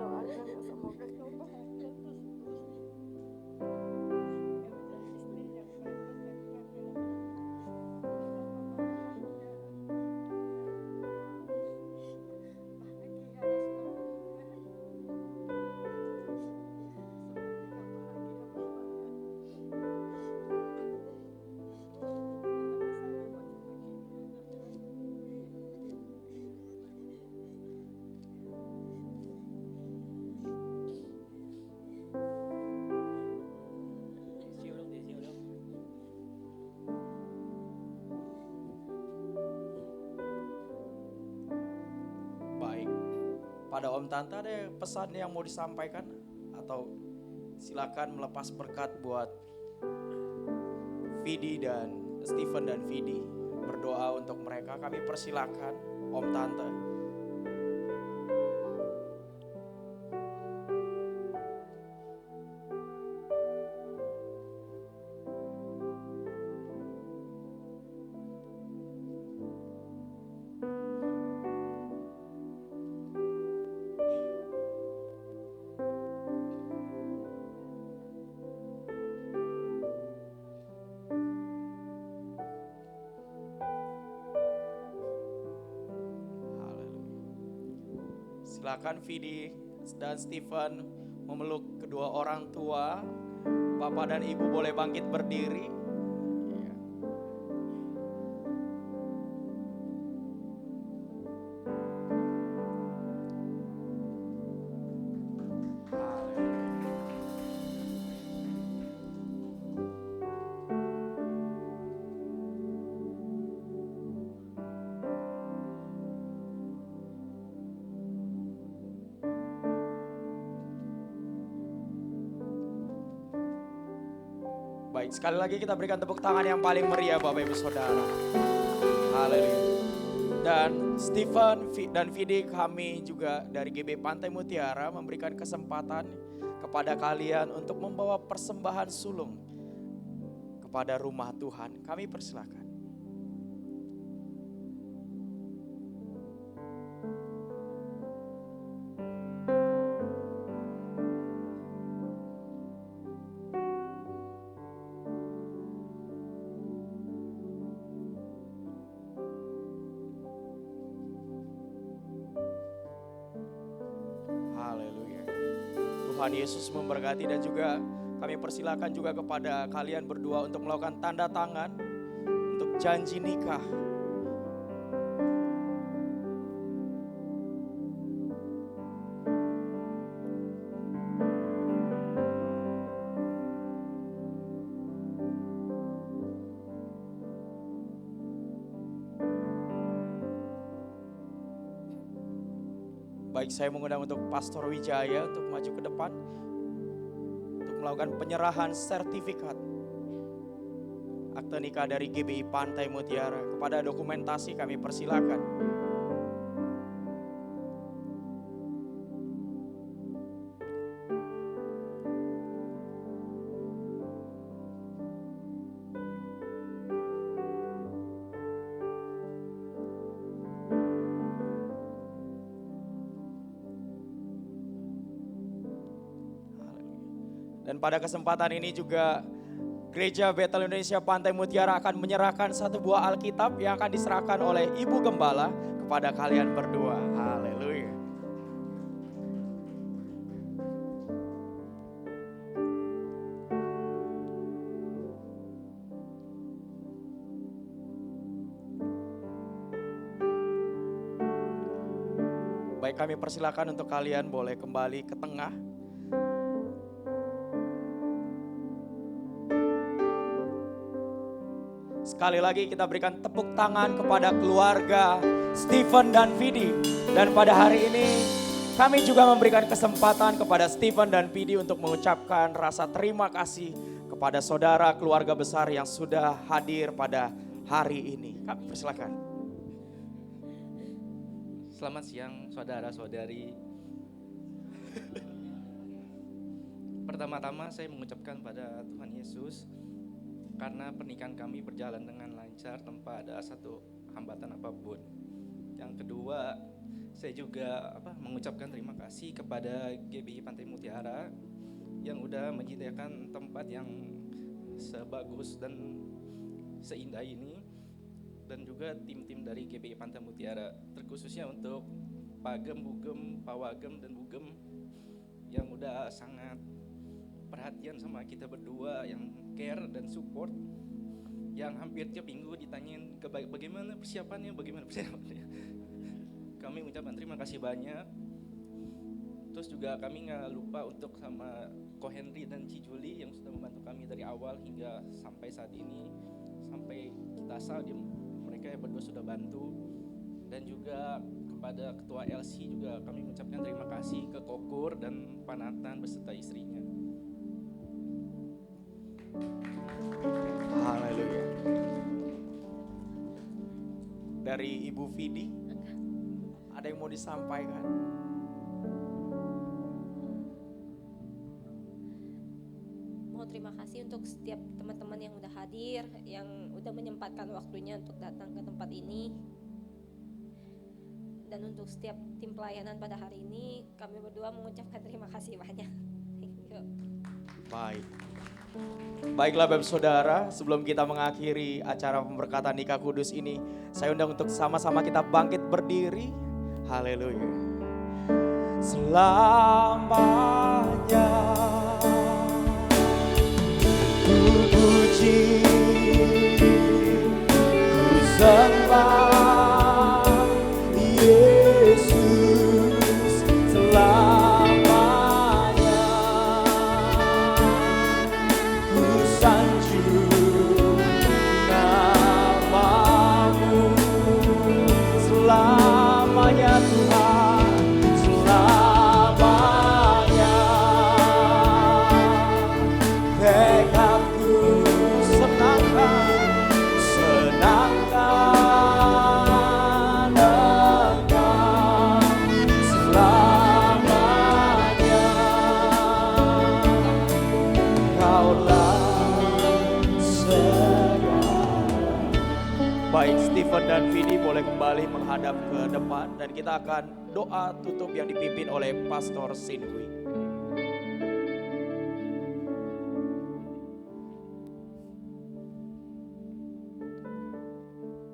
Doakan semoga kau bahagia terus. Istri yang baik buat mereka. Baik, pada Om Tante ada pesan yang mau disampaikan? Atau silakan melepas berkat buat Vidi dan Stephen dan Vidi. Berdoa untuk mereka, kami persilakan Om Tante. Silakan Vidi dan Stephen memeluk kedua orang tua. Bapak dan Ibu boleh bangkit berdiri. Ya. Baik, sekali lagi kita berikan tepuk tangan yang paling meriah Bapak Ibu Saudara. Haleluya. Dan Stephen dan Vidi, kami juga dari GB Pantai Mutiara memberikan kesempatan kepada kalian untuk membawa persembahan sulung kepada rumah Tuhan. Kami persilakan. Haleluya. Tuhan Yesus memberkati, dan juga kami persilakan juga kepada kalian berdua untuk melakukan tanda tangan untuk janji nikah. Baik, saya mengundang untuk Pastor Wijaya untuk maju ke depan untuk melakukan penyerahan sertifikat akte nikah dari GBI Pantai Mutiara. Kepada dokumentasi kami persilakan. Dan pada kesempatan ini juga Gereja Betel Indonesia Pantai Mutiara akan menyerahkan satu buah Alkitab yang akan diserahkan oleh Ibu Gembala kepada kalian berdua. Haleluya. Baik, kami persilakan untuk kalian boleh kembali ke tengah. Sekali lagi kita berikan tepuk tangan kepada keluarga Stephen dan Vidi. Dan pada hari ini kami juga memberikan kesempatan kepada Stephen dan Vidi untuk mengucapkan rasa terima kasih kepada saudara keluarga besar yang sudah hadir pada hari ini. Kami persilakan. Selamat siang saudara-saudari. Pertama-tama saya mengucapkan pada Tuhan Yesus karena pernikahan kami berjalan dengan lancar tanpa ada satu hambatan apapun. Yang kedua, saya juga mengucapkan terima kasih kepada GBI Pantai Mutiara yang udah menyediakan tempat yang sebagus dan seindah ini, dan juga tim-tim dari GBI Pantai Mutiara, terkhususnya untuk Pak Gem, Bugem, Pak Wagem, dan Bugem yang udah sangat perhatian sama kita berdua, yang care dan support, yang hampir tiap minggu ditanyain bagaimana persiapannya. Kami mengucapkan terima kasih banyak. Terus juga kami nggak lupa untuk sama Ko Henry dan Ci Juli yang sudah membantu kami dari awal hingga sampai saat ini, sampai kita salim, mereka berdua sudah bantu. Dan juga kepada Ketua LC juga kami mengucapkan terima kasih ke Kokur dan Pak Nathan beserta istrinya. Haleluya. Dari Ibu Vidi, ada yang mau disampaikan? Mau terima kasih untuk setiap teman-teman yang udah hadir, yang udah menyempatkan waktunya untuk datang ke tempat ini. Dan untuk setiap tim pelayanan pada hari ini, kami berdua mengucapkan terima kasih banyak. Thank you. Baik. Baiklah Bapak Saudara, sebelum kita mengakhiri acara pemberkatan nikah kudus ini, saya undang untuk sama-sama kita bangkit berdiri. Haleluya. Selamanya ku puji, ku sembah Yesus selamanya. Ku sanjung namamu selamanya Tuhan, selamanya. Tekadku senangkan Engkau selamanya. Kaulah segala. Baik, Stephen dan Vidi boleh kembali menghadap ke depan dan kita akan doa tutup yang dipimpin oleh Pastor Sinhui.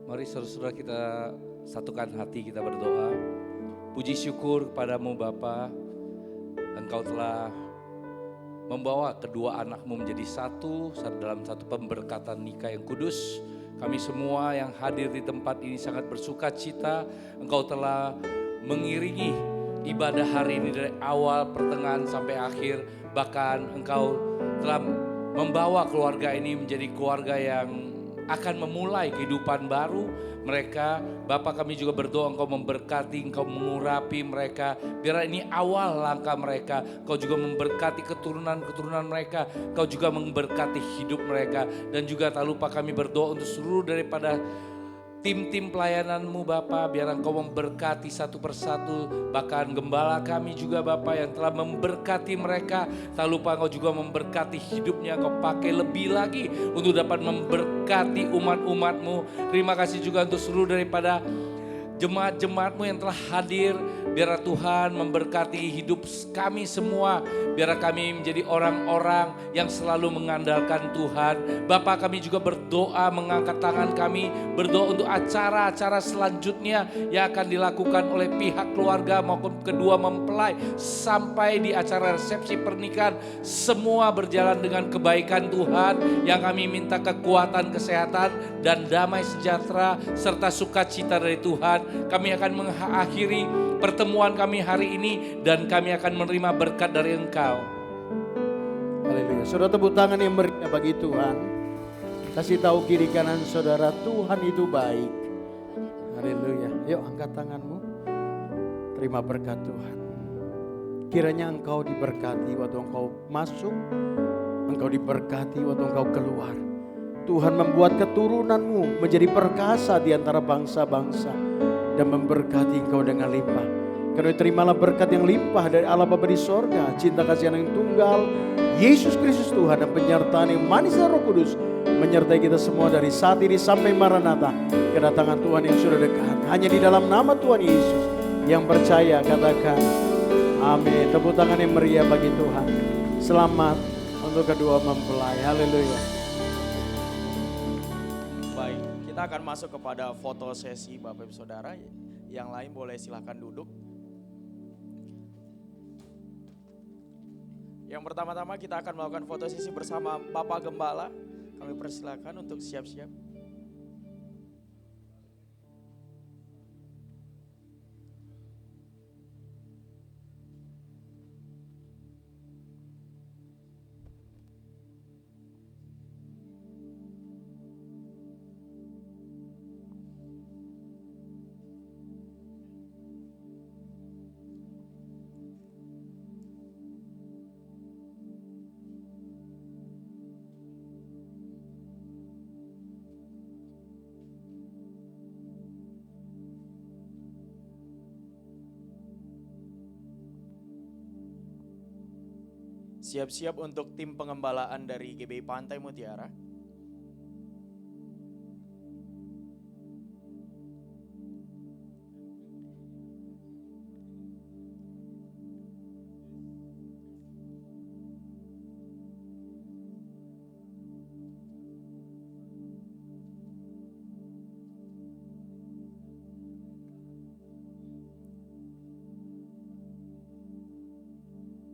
Mari saudara-saudara kita satukan hati, kita berdoa. Puji syukur kepadamu Bapa, Engkau telah membawa kedua anakmu menjadi satu dalam satu pemberkatan nikah yang kudus. Kami semua yang hadir di tempat ini sangat bersuka cita. Engkau telah mengiringi ibadah hari ini dari awal, pertengahan sampai akhir. Bahkan Engkau telah membawa keluarga ini menjadi keluarga yang akan memulai kehidupan baru mereka. Bapak, kami juga berdoa Engkau memberkati, Engkau mengurapi mereka. Biar ini awal langkah mereka. Engkau juga memberkati keturunan-keturunan mereka. Engkau juga memberkati hidup mereka. Dan juga tak lupa kami berdoa untuk seluruh daripada tim-tim pelayananmu Bapak, biar Engkau memberkati satu persatu. Bahkan gembala kami juga Bapak yang telah memberkati mereka. Tak lupa Engkau juga memberkati hidupnya. Engkau pakai lebih lagi untuk dapat memberkati umat-umatmu. Terima kasih juga untuk seluruh daripada jemaat-jemaatmu yang telah hadir. Biar Tuhan memberkati hidup kami semua. Biar kami menjadi orang-orang yang selalu mengandalkan Tuhan. Bapak, kami juga berdoa, mengangkat tangan kami, berdoa untuk acara-acara selanjutnya yang akan dilakukan oleh pihak keluarga maupun kedua mempelai. Sampai di acara resepsi pernikahan, semua berjalan dengan kebaikan Tuhan. Yang kami minta kekuatan, kesehatan, dan damai sejahtera, serta sukacita dari Tuhan. Kami akan mengakhiri pertemuan kami hari ini dan kami akan menerima berkat dari Engkau. Haleluya. Saudara, tepuk tangan yang meriah bagi Tuhan. Kasih tahu kiri kanan saudara, Tuhan itu baik. Haleluya. Yuk angkat tanganmu. Terima berkat Tuhan. Kiranya engkau diberkati waktu engkau masuk, engkau diberkati waktu engkau keluar. Tuhan membuat keturunanmu menjadi perkasa di antara bangsa-bangsa dan memberkati engkau dengan limpah. Karena terimalah berkat yang limpah dari Allah Bapa di sorga, cinta kasih yang tunggal, Yesus Kristus Tuhan, dan penyertaan yang manis dan Roh Kudus menyertai kita semua dari saat ini sampai Maranatha, kedatangan Tuhan yang sudah dekat. Hanya di dalam nama Tuhan Yesus yang percaya katakan amin. Tepuk tangan yang meriah bagi Tuhan. Selamat untuk kedua mempelai. Haleluya. Baik, kita akan masuk kepada foto sesi Bapak Ibu Saudara. Yang lain boleh silakan duduk. Yang pertama-tama kita akan melakukan foto sesi bersama Bapak Gembala. Kami persilakan untuk siap-siap. Siap-siap untuk tim pengembalaan dari GBI Pantai Mutiara.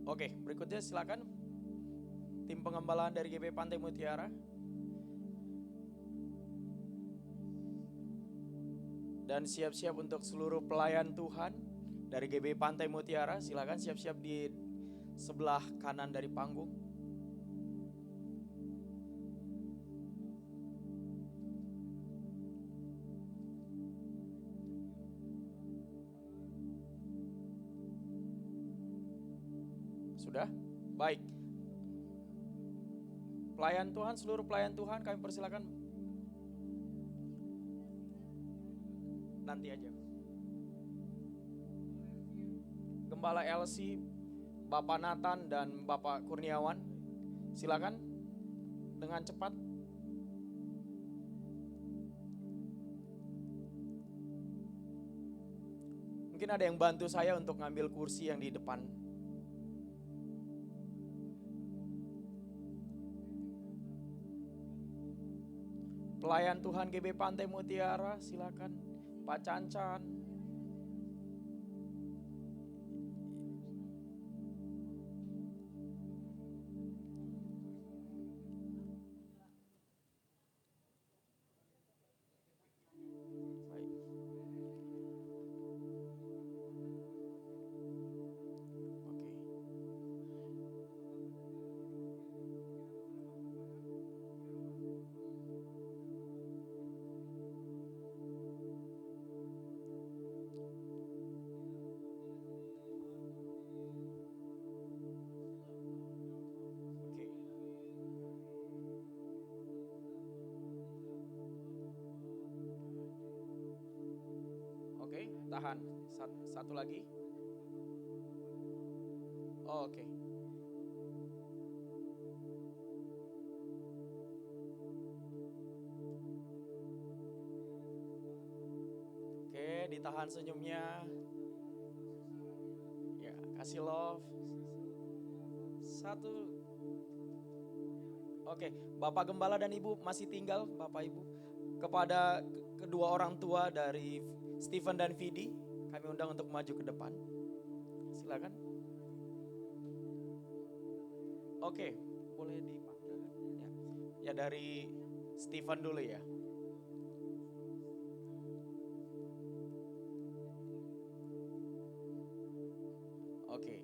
Oke, berikutnya silakan tim pengembalaan dari GBI Pantai Mutiara. Dan siap-siap untuk seluruh pelayan Tuhan dari GBI Pantai Mutiara. Silakan siap-siap di sebelah kanan dari panggung. Sudah? Baik. Pelayan Tuhan, seluruh pelayan Tuhan kami persilakan. Nanti aja. Gembala LC, Bapak Nathan dan Bapak Kurniawan, silakan dengan cepat. Mungkin ada yang bantu saya untuk ngambil kursi yang di depan. Pelayan Tuhan GBI Pantai Mutiara, silakan Pak Cancan. Baik. Oke. Oke, tahan. Satu lagi. Oh, oke. Oke, ditahan senyumnya. Ya, kasih love. Satu. Oke, Bapak Gembala dan Ibu masih tinggal, Bapak Ibu. Kepada kedua orang tua dari Stephen dan Vidi, kami undang untuk maju ke depan. Silakan. Oke, boleh dipanggil. Ya, dari Stephen dulu ya. Oke.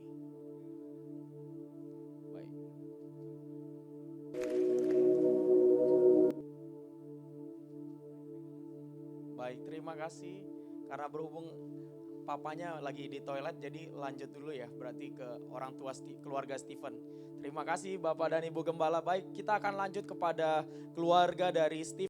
Baik. Baik, terima kasih. Karena berhubung papanya lagi di toilet, jadi lanjut dulu ya. Berarti ke orang tua keluarga Stephen. Terima kasih Bapak dan Ibu Gembala. Baik, kita akan lanjut kepada keluarga dari Stephen.